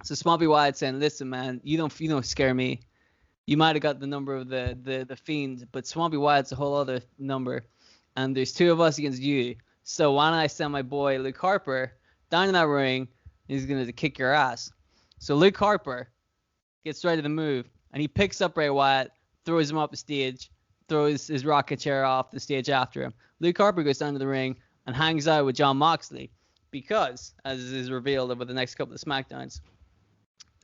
So Swampy Wyatt saying, "Listen, man, you don't scare me. You might have got the number of the Fiend, but Swampy Wyatt's a whole other number. And there's two of us against you. So why don't I send my boy Luke Harper down in that ring, and he's going to kick your ass." So Luke Harper gets ready to move, and he picks up Bray Wyatt, throws him off the stage, throws his rocket chair off the stage after him. Luke Harper goes down to the ring and hangs out with Jon Moxley because, as is revealed over the next couple of SmackDowns,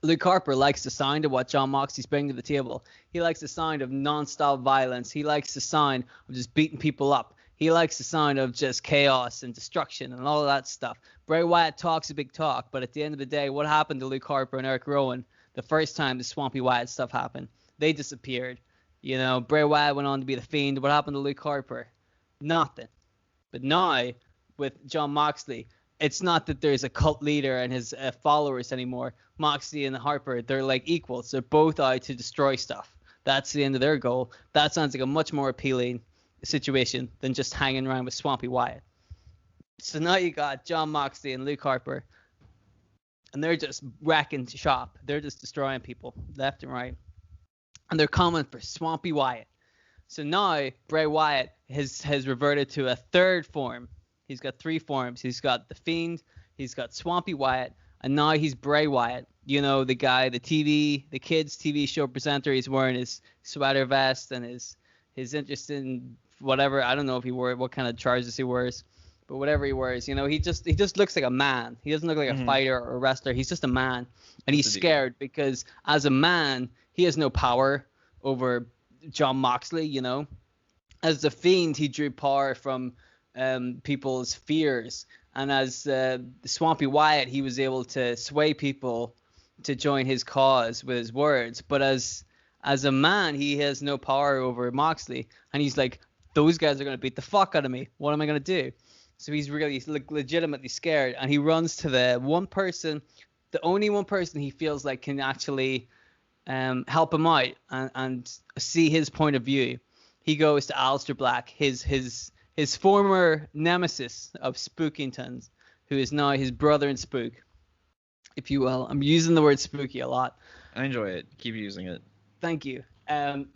Luke Harper likes the sound of what John Moxley's bringing to the table. He likes the sound of non-stop violence. He likes the sound of just beating people up. He likes the sound of just chaos and destruction and all of that stuff. Bray Wyatt talks a big talk, but at the end of the day, what happened to Luke Harper and Eric Rowan the first time the Swampy Wyatt stuff happened? They disappeared. Bray Wyatt went on to be the Fiend. What happened to Luke Harper? Nothing. But now, with John Moxley, it's not that there's a cult leader and his followers anymore. Moxley and Harper, they're like equals. They're both out to destroy stuff. That's the end of their goal. That sounds like a much more appealing situation than just hanging around with Swampy Wyatt. So now you got John Moxley and Luke Harper, and they're just wrecking shop. They're just destroying people left and right. And they're coming for Swampy Wyatt. So now Bray Wyatt has reverted to a third form. He's got three forms. He's got the Fiend, he's got Swampy Wyatt, and now he's Bray Wyatt. The guy, the kids TV show presenter. He's wearing his sweater vest and his interest in whatever. I don't know if he wore what kind of trousers he wears, but whatever he wears, he just looks like a man. He doesn't look like a fighter or a wrestler. He's just a man, and he's scared because as a man, he has no power over John Moxley. As the Fiend, he drew power from people's fears, and as the Swampy Wyatt, he was able to sway people to join his cause with his words. But as a man, he has no power over Moxley, and he's like, those guys are going to beat the fuck out of me. What am I going to do? So he's really legitimately scared, and he runs to the only one person he feels like can actually help him out and see his point of view. He goes to Aleister Black, his former nemesis of Spookingtons, who is now his brother in Spook, if you will. I'm using the word spooky a lot. I enjoy it. Keep using it. Thank you.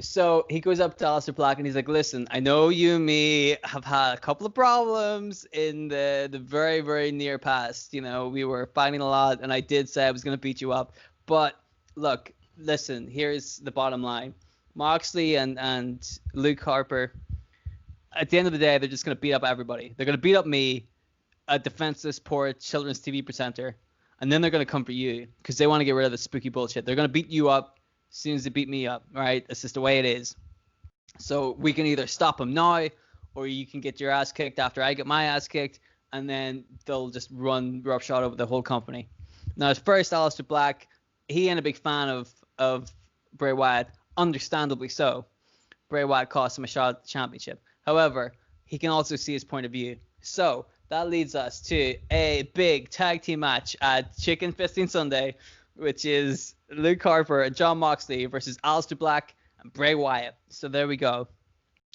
So he goes up to Aleister Black and he's like, listen, I know you and me have had a couple of problems in the very, very near past. We were fighting a lot, and I did say I was going to beat you up. But look, listen, here's the bottom line. Moxley and Luke Harper, at the end of the day, they're just going to beat up everybody. They're going to beat up me, a defenseless, poor children's TV presenter, and then they're going to come for you because they want to get rid of the spooky bullshit. They're going to beat you up as soon as they beat me up, right? That's just the way it is. So we can either stop them now, or you can get your ass kicked after I get my ass kicked, and then they'll just run roughshod over the whole company. Now, at first, Aleister Black, he ain't a big fan of Bray Wyatt, understandably so. Bray Wyatt cost him a shot at the championship. However, he can also see his point of view. So that leads us to a big tag team match at Chicken Fisting Sunday, which is Luke Harper and John Moxley versus Aleister Black and Bray Wyatt. So there we go.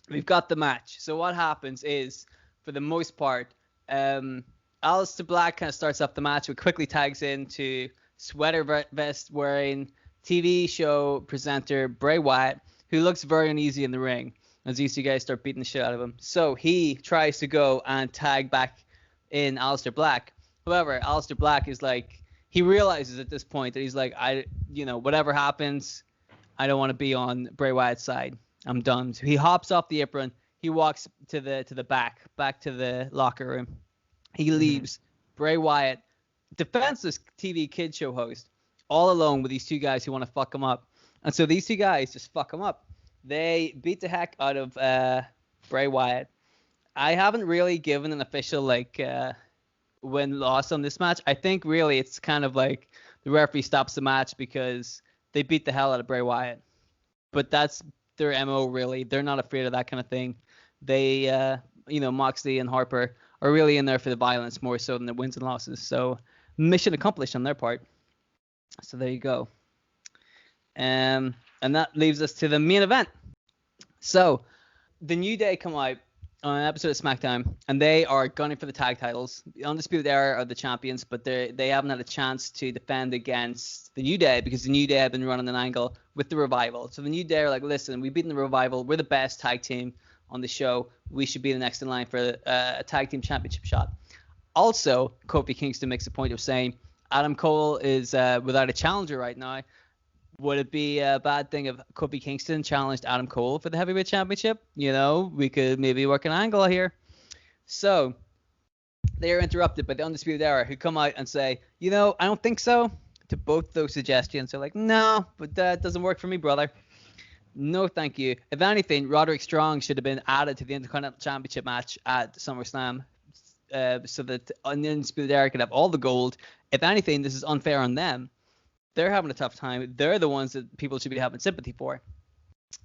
We've got the match. So what happens is, for the most part, Aleister Black kind of starts off the match, but quickly tags into sweater vest wearing TV show presenter Bray Wyatt, who looks very uneasy in the ring as these two guys start beating the shit out of him. So he tries to go and tag back in Aleister Black. However, Aleister Black is like, he realizes at this point that he's like, whatever happens, I don't want to be on Bray Wyatt's side. I'm done. So he hops off the apron. He walks to the back to the locker room. He leaves Bray Wyatt, defenseless TV kid show host, all alone with these two guys who want to fuck him up. And so these two guys just fuck him up. They beat the heck out of Bray Wyatt. I haven't really given an official win-loss on this match. I think really it's kind of like the referee stops the match because they beat the hell out of Bray Wyatt. But that's their MO really. They're not afraid of that kind of thing. They, Moxley and Harper are really in there for the violence more so than the wins and losses. So mission accomplished on their part. So there you go. And that leaves us to the main event. So the New Day come out on an episode of Smackdown, and they are gunning for the tag titles. The Undisputed Era are the champions, but they haven't had a chance to defend against the New Day because the New Day have been running an angle with the Revival. So the New Day are like, listen, we've beaten the Revival. We're the best tag team on the show. We should be the next in line for a tag team championship shot. Also, Kofi Kingston makes a point of saying Adam Cole is without a challenger right now. Would it be a bad thing if Kofi Kingston challenged Adam Cole for the heavyweight championship? We could maybe work an angle here. So they are interrupted by the Undisputed Era, who come out and say, I don't think so. to both those suggestions. They're like, no, but that doesn't work for me, brother. No, thank you. If anything, Roderick Strong should have been added to the Intercontinental Championship match at SummerSlam, so that the Undisputed Era could have all the gold. If anything, this is unfair on them. They're having a tough time. They're the ones that people should be having sympathy for.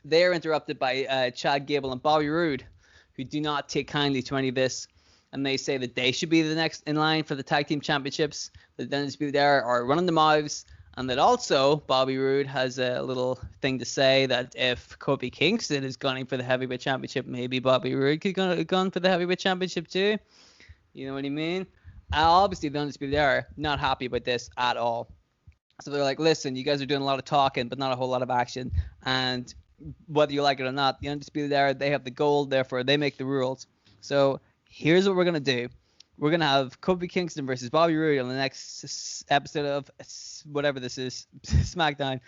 They are interrupted by Chad Gable and Bobby Roode, who do not take kindly to any of this. And they say that they should be the next in line for the tag team championships. That the Undisputed Era are running the mouths. And that also Bobby Roode has a little thing to say that if Kofi Kingston is gunning for the heavyweight championship, maybe Bobby Roode could gun for the heavyweight championship too. You know what I mean? Obviously, the Undisputed Era not happy about this at all. So they're like, listen, you guys are doing a lot of talking, but not a whole lot of action. And whether you like it or not, the Undisputed Era, they have the gold, therefore they make the rules. So here's what we're going to do. We're going to have Kofi Kingston versus Bobby Roode on the next episode of whatever this is, Smackdown.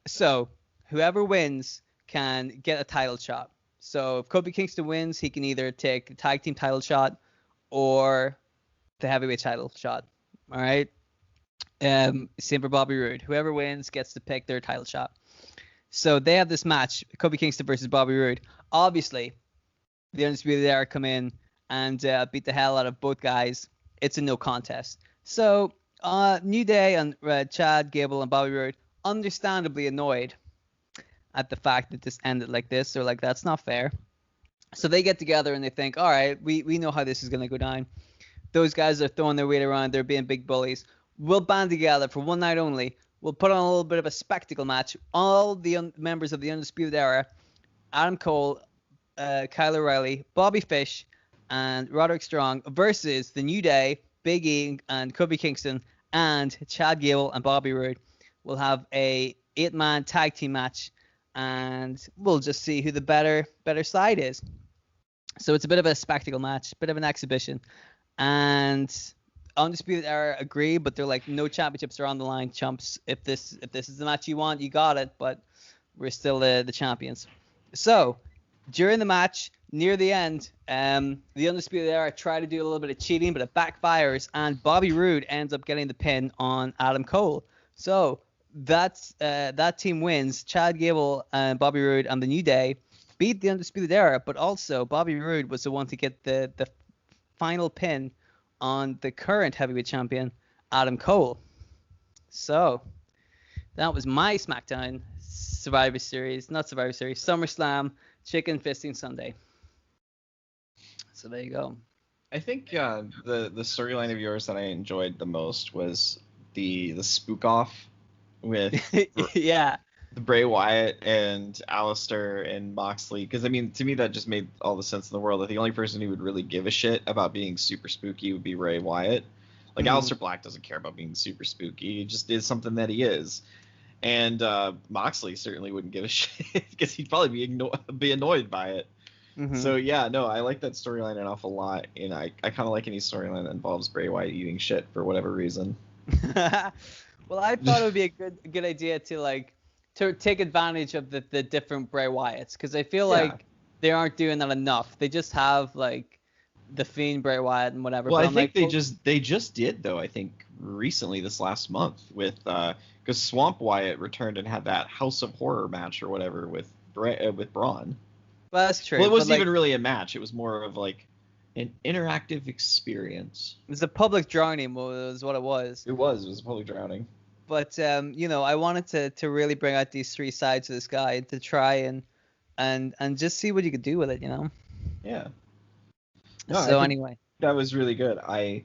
So whoever wins can get a title shot. So if Kofi Kingston wins, he can either take the tag team title shot or the heavyweight title shot. All right. Same for Bobby Roode. Whoever wins gets to pick their title shot. So they have this match, Kofi Kingston versus Bobby Roode. Obviously, the Undisputed Era come in and beat the hell out of both guys. It's a no contest. So New Day and Chad Gable and Bobby Roode understandably annoyed at the fact that this ended like this. They're like, that's not fair. So they get together and they think, all right, we know how this is going to go down. Those guys are throwing their weight around. They're being big bullies. We'll band together for one night only. We'll put on a little bit of a spectacle match. All the members of the Undisputed Era, Adam Cole, Kyle O'Reilly, Bobby Fish, and Roderick Strong versus the New Day, Big E and Kofi Kingston, and Chad Gable and Bobby Roode. We'll have a 8-man tag team match, and we'll just see who the better side is. So it's a bit of a spectacle match, bit of an exhibition. And Undisputed Era agree, but they're like, no championships are on the line, chumps. If this is the match you want, you got it, but we're still the champions. So during the match, near the end, the Undisputed Era try to do a little bit of cheating, but it backfires, and Bobby Roode ends up getting the pin on Adam Cole. So that team wins. Chad Gable and Bobby Roode and the New Day beat the Undisputed Era, but also Bobby Roode was the one to get the final pin on the current heavyweight champion, Adam Cole. So that was my SmackDown SummerSlam Chicken Fisting Sunday. So there you go. I think the storyline of yours that I enjoyed the most was the spook off with yeah, the Bray Wyatt and Alistair and Moxley, because I mean, to me that just made all the sense in the world that the only person who would really give a shit about being super spooky would be Bray Wyatt. Like Alistair Black doesn't care about being super spooky; he just is something that he is. And Moxley certainly wouldn't give a shit because he'd probably be annoyed by it. Mm-hmm. So yeah, no, I like that storyline an awful lot, and I kind of like any storyline that involves Bray Wyatt eating shit for whatever reason. Well, I thought it would be a good idea to take advantage of the different Bray Wyatts, because I feel like they aren't doing that enough. They just have like the Fiend Bray Wyatt and whatever. Well, I think they just did though. I think recently this last month with because Swamp Wyatt returned and had that House of Horror match or whatever with Braun. Well, that's true. Well, it wasn't even really a match. It was more of like an interactive experience. It was a public drowning, was what it was. It was a public drowning. But I wanted to really bring out these three sides of this guy to try and just see what you could do with it, Yeah. No, so anyway, that was really good. I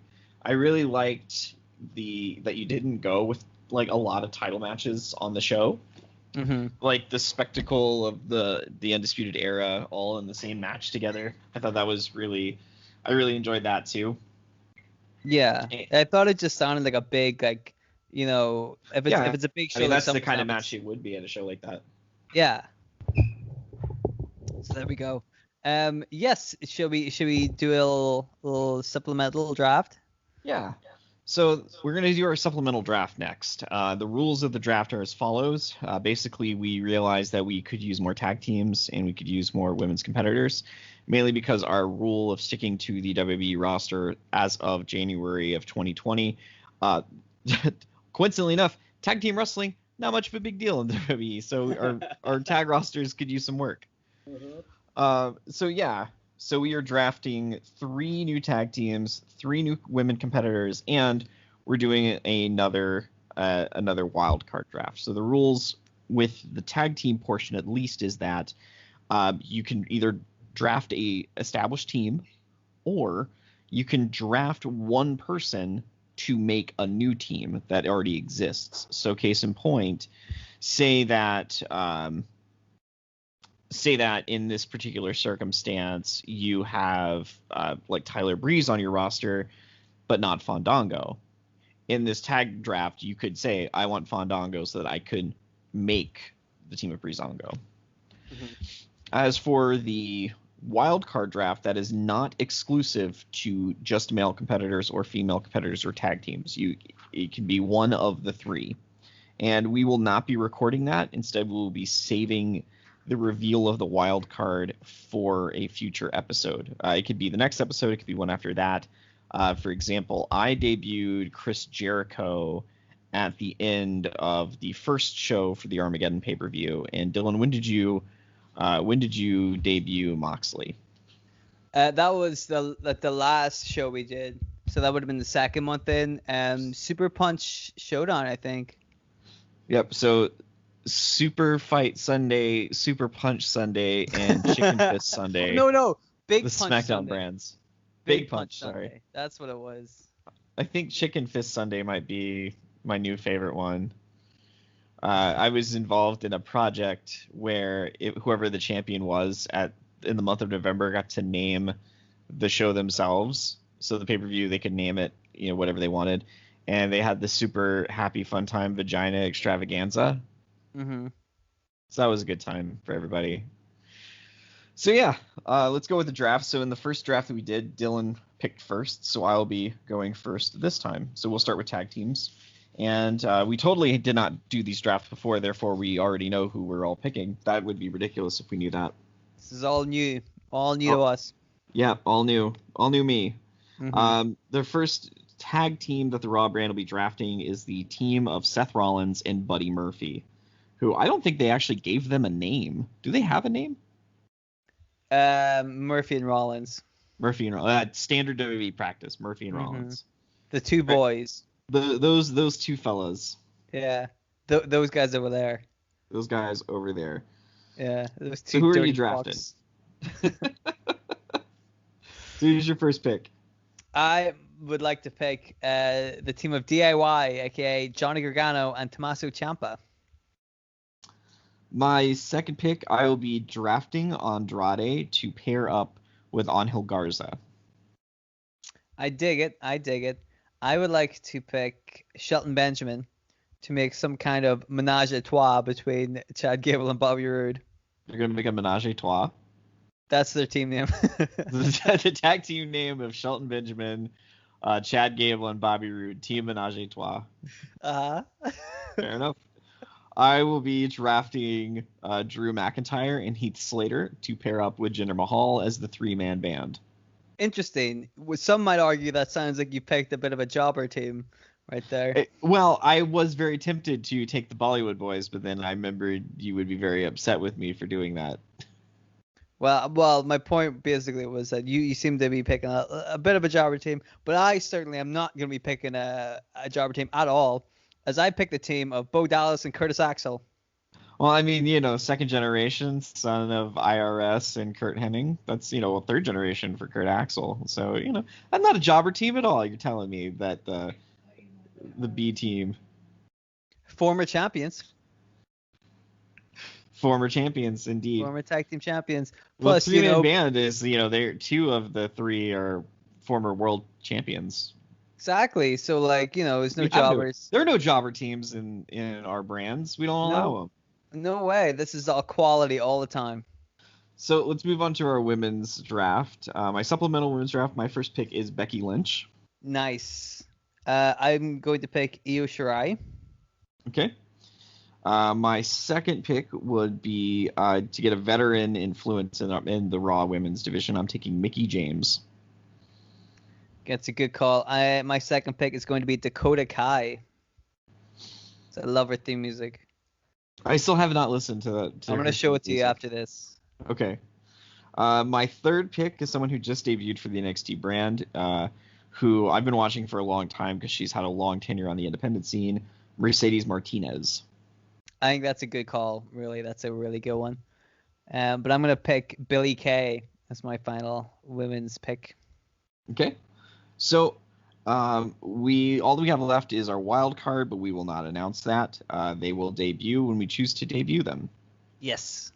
really liked that you didn't go with like a lot of title matches on the show. Mm-hmm. Like the spectacle of the Undisputed Era all in the same match together. I thought that was I really enjoyed that too. Yeah, I thought it just sounded like a big if it's a big show. I mean, that's the kind of match it would be at a show like that. Yeah. So there we go. Yes, should we do a little supplemental draft? Yeah. So we're going to do our supplemental draft next. The rules of the draft are as follows. Basically, we realized that we could use more tag teams and we could use more women's competitors, mainly because our rule of sticking to the WWE roster as of January of 2020 coincidentally enough, tag team wrestling, not much of a big deal in the WWE. So our tag rosters could use some work. So we are drafting 3 new tag teams, 3 new women competitors, and we're doing another wild card draft. So the rules with the tag team portion, at least, is that you can either draft a established team, or you can draft one person to make a new team that already exists. So case in point, say that in this particular circumstance you have like Tyler Breeze on your roster, but not Fandango. In this tag draft, you could say, I want Fandango so that I could make the team of Breezango. As for the wild card draft, that is not exclusive to just male competitors or female competitors or tag teams. It can be one of the 3. And we will not be recording that. Instead, we will be saving the reveal of the wild card for a future episode. It could be the next episode. It could be one after that. For example, I debuted Chris Jericho at the end of the first show for the Armageddon pay-per-view. And Dylan, when did you debut Moxley? That was the last show we did. So that would have been the second month in. Super Punch Showdown, I think. Yep. So Super Fight Sunday, Super Punch Sunday, and Chicken Fist Sunday. No. Big the Punch SmackDown Sunday. brands. Big Punch, Sunday. sorry. That's what it was. I think Chicken Fist Sunday might be my new favorite one. I was involved in a project where whoever the champion was in the month of November got to name the show themselves. So the pay-per-view, they could name it, whatever they wanted. And they had the Super Happy Fun Time Vagina Extravaganza. Mm-hmm. So that was a good time for everybody. So yeah, let's go with the draft. So in the first draft that we did, Dylan picked first, so I'll be going first this time. So we'll start with tag teams. And we totally did not do these drafts before, therefore we already know who we're all picking. That would be ridiculous if we knew that. This is all new to us. Yeah, all new me. Mm-hmm. The first tag team that the Raw brand will be drafting is the team of Seth Rollins and Buddy Murphy, who I don't think they actually gave them a name. Do they have a name? Murphy and Rollins. Murphy and Rollins. Standard WWE practice. Murphy and Rollins. The 2 boys. Those 2 fellas. Yeah. Those guys over there. Those guys over there. Yeah. Those 2 so who are you drafting? So who's your first pick? I would like to pick the team of DIY, aka Johnny Gargano and Tommaso Ciampa. My second pick, I will be drafting Andrade to pair up with Angel Garza. I dig it. I would like to pick Shelton Benjamin to make some kind of menage a trois between Chad Gable and Bobby Roode. You're going to make a menage a trois? That's their team name. The tag team name of Shelton Benjamin, Chad Gable, and Bobby Roode. Team menage a trois. Uh-huh. Fair enough. I will be drafting Drew McIntyre and Heath Slater to pair up with Jinder Mahal as the 3-man band. Interesting. Some might argue that sounds like you picked a bit of a jobber team right there. Well, I was very tempted to take the Bollywood Boys, but then I remembered you would be very upset with me for doing that. Well, my point basically was that you seem to be picking a bit of a jobber team, but I certainly am not going to be picking a jobber team at all, as I picked the team of Bo Dallas and Curtis Axel. Well, I mean, second generation, son of IRS and Kurt Hennig. That's, third generation for Kurt Axel. So, I'm not a jobber team at all. You're telling me that the B team. Former champions. Former champions, indeed. Former tag team champions. Plus, 3-man band is, they're 2 of the 3 are former world champions. Exactly. So, there's no jobbers. There are no jobber teams in our brands. We don't allow them. No way. This is all quality all the time. So let's move on to our women's draft. My supplemental women's draft, my first pick is Becky Lynch. Nice. I'm going to pick Io Shirai. Okay. My second pick would be to get a veteran influence in the Raw women's division. I'm taking Mickie James. That's a good call. My second pick is going to be Dakota Kai. So I love her theme music. I still have not listened to I'm gonna her show it to you music. after this. Okay. My third pick is someone who just debuted for the NXT brand, who I've been watching for a long time because she's had a long tenure on the independent scene, Mercedes Martinez. I think that's a good call. Really, that's a really good one. But I'm gonna pick Billie Kay as my final women's pick. Okay. So all we have left is our wild card, but we will not announce that. They will debut when we choose to debut them. Yes.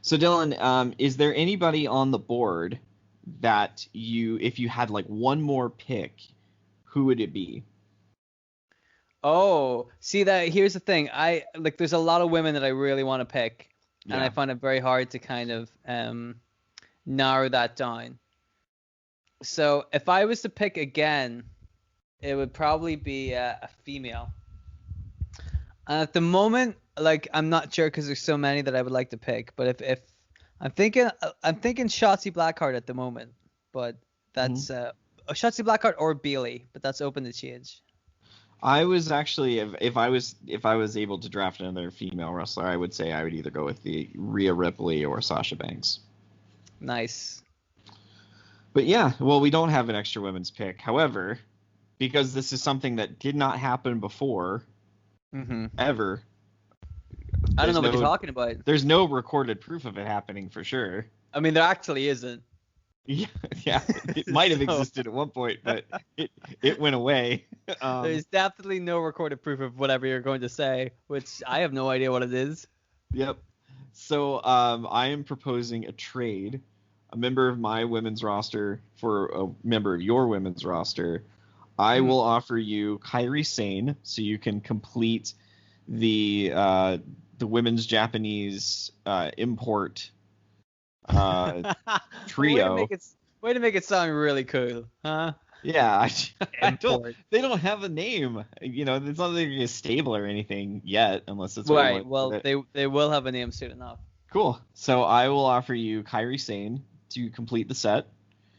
So Dylan, is there anybody on the board that if you had like one more pick, who would it be? Oh, see that here's the thing. There's a lot of women that I really want to pick, and I find it very hard to kind of narrow that down. So if I was to pick again, it would probably be a female. And at the moment, like I'm not sure because there's so many that I would like to pick. But if I'm thinking Shotzi Blackheart at the moment, but that's Shotzi Blackheart or Bayley, but that's open to change. I was actually if I was able to draft another female wrestler, I would say I would either go with the Rhea Ripley or Sasha Banks. Nice. But yeah, well, we don't have an extra women's pick. However, because this is something that did not happen before, ever. I don't know what you're talking about. There's no recorded proof of it happening for sure. I mean, there actually isn't. Yeah, it might have existed at one point, but it went away. There's definitely no recorded proof of whatever you're going to say, which I have no idea what it is. Yep. So I am proposing a trade. A member of my women's roster for a member of your women's roster. I will offer you Kairi Sane so you can complete the women's Japanese import trio. Way to make it sound really cool, huh? Yeah, I don't. They don't have a name. You know, it's not like they're a stable or anything yet, unless it's right. Well, they will have a name soon enough. Cool. So I will offer you Kairi Sane to complete the set,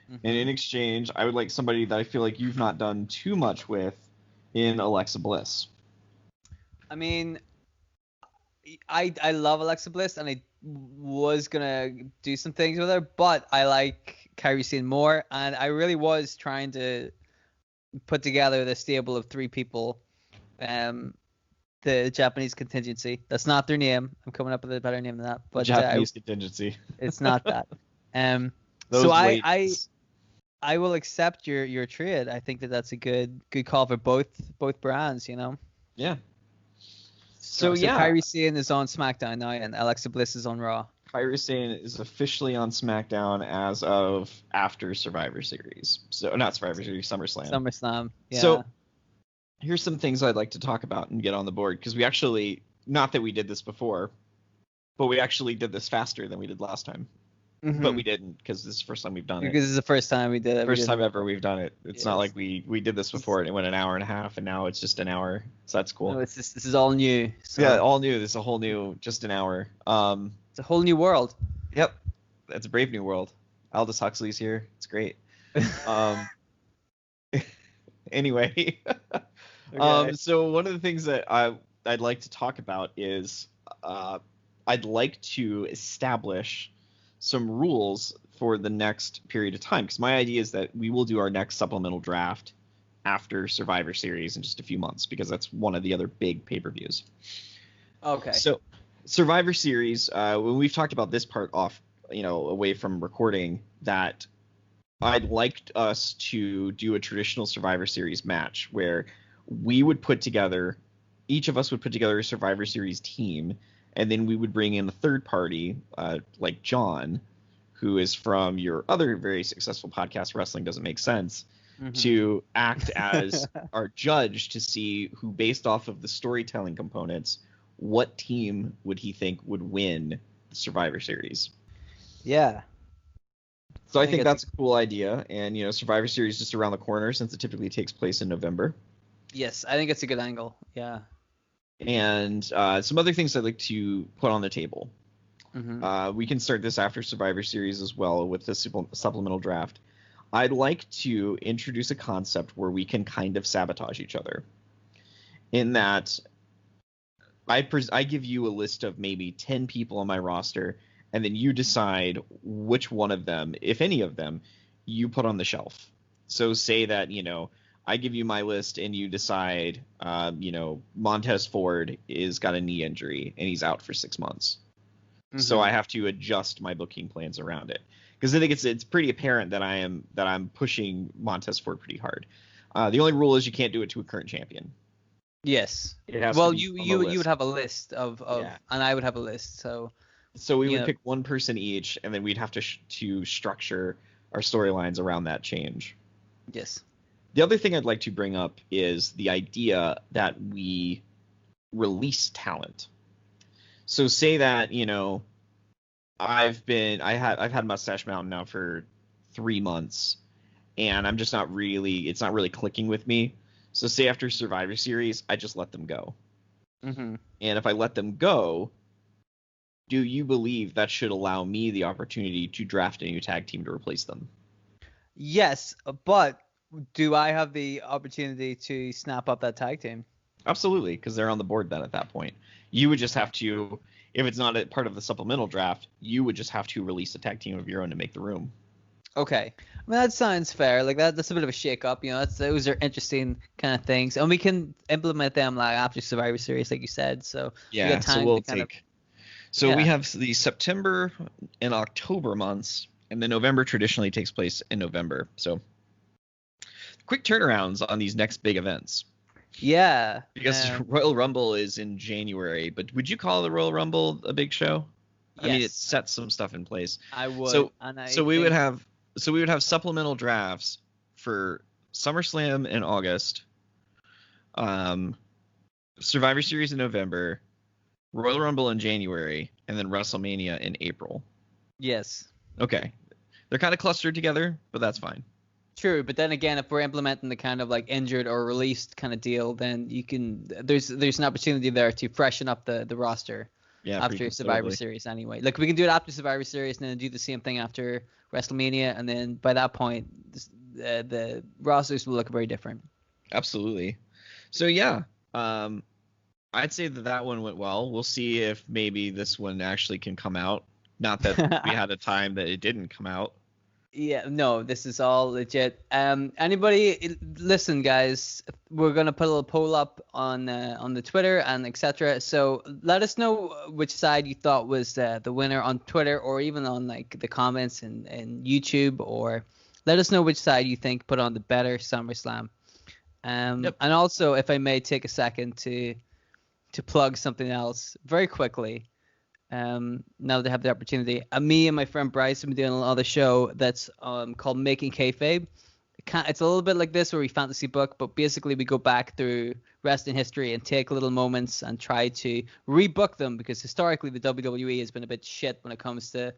and in exchange, I would like somebody that I feel like you've not done too much with in Alexa Bliss. I mean, I love Alexa Bliss, and I was gonna do some things with her, but I like Kairi Sane more, and I really was trying to put together the stable of 3 people. The Japanese contingency. That's not their name. I'm coming up with a better name than that. But Japanese contingency. It's not that. So I will accept your trade. I think that's a good call for both brands. You know. Yeah. So Kairi Sane is on SmackDown now, and Alexa Bliss is on Raw. Kairi Sane is officially on SmackDown as of after Survivor Series. So not Survivor Series, SummerSlam. SummerSlam. Yeah. So here's some things I'd like to talk about and get on the board, because we actually, not that we did this before, but we actually did this faster than we did last time. But we didn't, because this is the first time we've done it. Because this is the first time we did it. First time ever we've done it. It's not like we did this before and it went an hour and a half, and now it's just an hour. So that's cool. No, this is all new. So. Yeah, all new. This is a whole new, just an hour. It's a whole new world. Yep. It's a brave new world. Aldous Huxley's here. It's great. Anyway. Okay. So one of the things that I'd like to talk about is I'd like to establish some rules for the next period of time, because my idea is that we will do our next supplemental draft after Survivor Series in just a few months, because that's one of the other big pay-per-views. Okay. So Survivor Series, when we've talked about this part off, away from recording, that I'd like us to do a traditional Survivor Series match where we would each of us would put together a Survivor Series team, and then we would bring in a third party, like John, who is from your other very successful podcast, Wrestling Doesn't Make Sense, to act as our judge to see who, based off of the storytelling components, what team would he think would win the Survivor Series. Yeah. So I think that's a cool idea, and Survivor Series is just around the corner since it typically takes place in November. Yes, I think it's a good angle. Yeah. And some other things I'd like to put on the table. We can start this after Survivor Series as well with the supplemental draft. I'd like to introduce a concept where we can kind of sabotage each other. In that, I give you a list of maybe 10 people on my roster, and then you decide which one of them, if any of them, you put on the shelf. So say that, I give you my list and you decide, Montez Ford is got a knee injury and he's out for 6 months. Mm-hmm. So I have to adjust my booking plans around it. Because I think it's pretty apparent that I'm pushing Montez Ford pretty hard. The only rule is you can't do it to a current champion. Yes. Well, you would have a list of yeah. And I would have a list. So we would pick one person each, and then we'd have to structure our storylines around that change. Yes. The other thing I'd like to bring up is the idea that we release talent. So say that, I've had Mustache Mountain now for 3 months, and I'm just it's not really clicking with me. So say after Survivor Series, I just let them go. Mm-hmm. And if I let them go, do you believe that should allow me the opportunity to draft a new tag team to replace them? Yes, but do I have the opportunity to snap up that tag team? Absolutely, because they're on the board then at that point. You would just have to, if it's not a part of the supplemental draft, you would just have to release a tag team of your own to make the room. Okay. I mean, that sounds fair. Like that's a bit of a shake-up. Those are interesting kind of things, and we can implement them like after Survivor Series, like you said. So yeah, we got time we have the September and October months, and then November traditionally takes place in November. So quick turnarounds on these next big events. Yeah. Because Royal Rumble is in January, but would you call the Royal Rumble a big show? Yes. I mean, it sets some stuff in place. I would. We would have supplemental drafts for SummerSlam in August, Survivor Series in November, Royal Rumble in January, and then WrestleMania in April. Yes. Okay. They're kind of clustered together, but that's fine. True, but then again, if we're implementing the kind of like injured or released kind of deal, then there's an opportunity there to freshen up the roster. Yeah, after Survivor Series anyway. Like we can do it after Survivor Series and then do the same thing after WrestleMania, and then by that point the rosters will look very different. Absolutely. So yeah, I'd say that one went well. We'll see if maybe this one actually can come out. Not that we had a time that it didn't come out. Yeah, no, this is all legit. Anybody listen, guys? We're gonna put a little poll up on the Twitter and etc. So let us know which side you thought was the winner on Twitter, or even on like the comments in YouTube, or let us know which side you think put on the better SummerSlam. Yep. And also, if I may take a second to plug something else very quickly. Now that they have the opportunity, me and my friend Bryce have been doing another show that's called Making Kayfabe. It's a little bit like this, where we fantasy book, but basically we go back through wrestling history and take little moments and try to rebook them, because historically the WWE has been a bit shit when it comes to,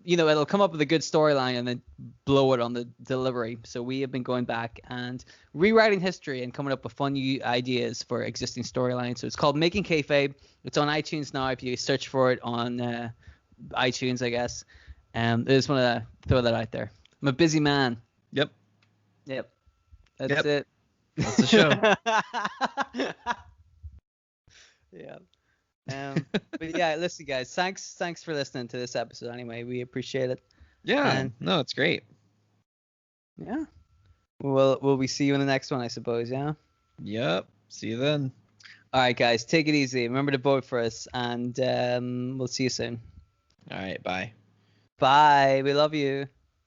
it'll come up with a good storyline and then blow it on the delivery. So we have been going back and rewriting history and coming up with fun new ideas for existing storylines. So it's called Making Kayfabe. It's on iTunes now if you search for it on iTunes, I guess. I just want to throw that out there. I'm a busy man. Yep. That's it. That's the show. Yeah. But yeah, listen, guys. Thanks for listening to this episode. Anyway, we appreciate it. Yeah. No, it's great. Yeah. Will we see you in the next one, I suppose? Yeah. Yep. See you then. All right, guys. Take it easy. Remember to vote for us, and we'll see you soon. All right. Bye. Bye. We love you.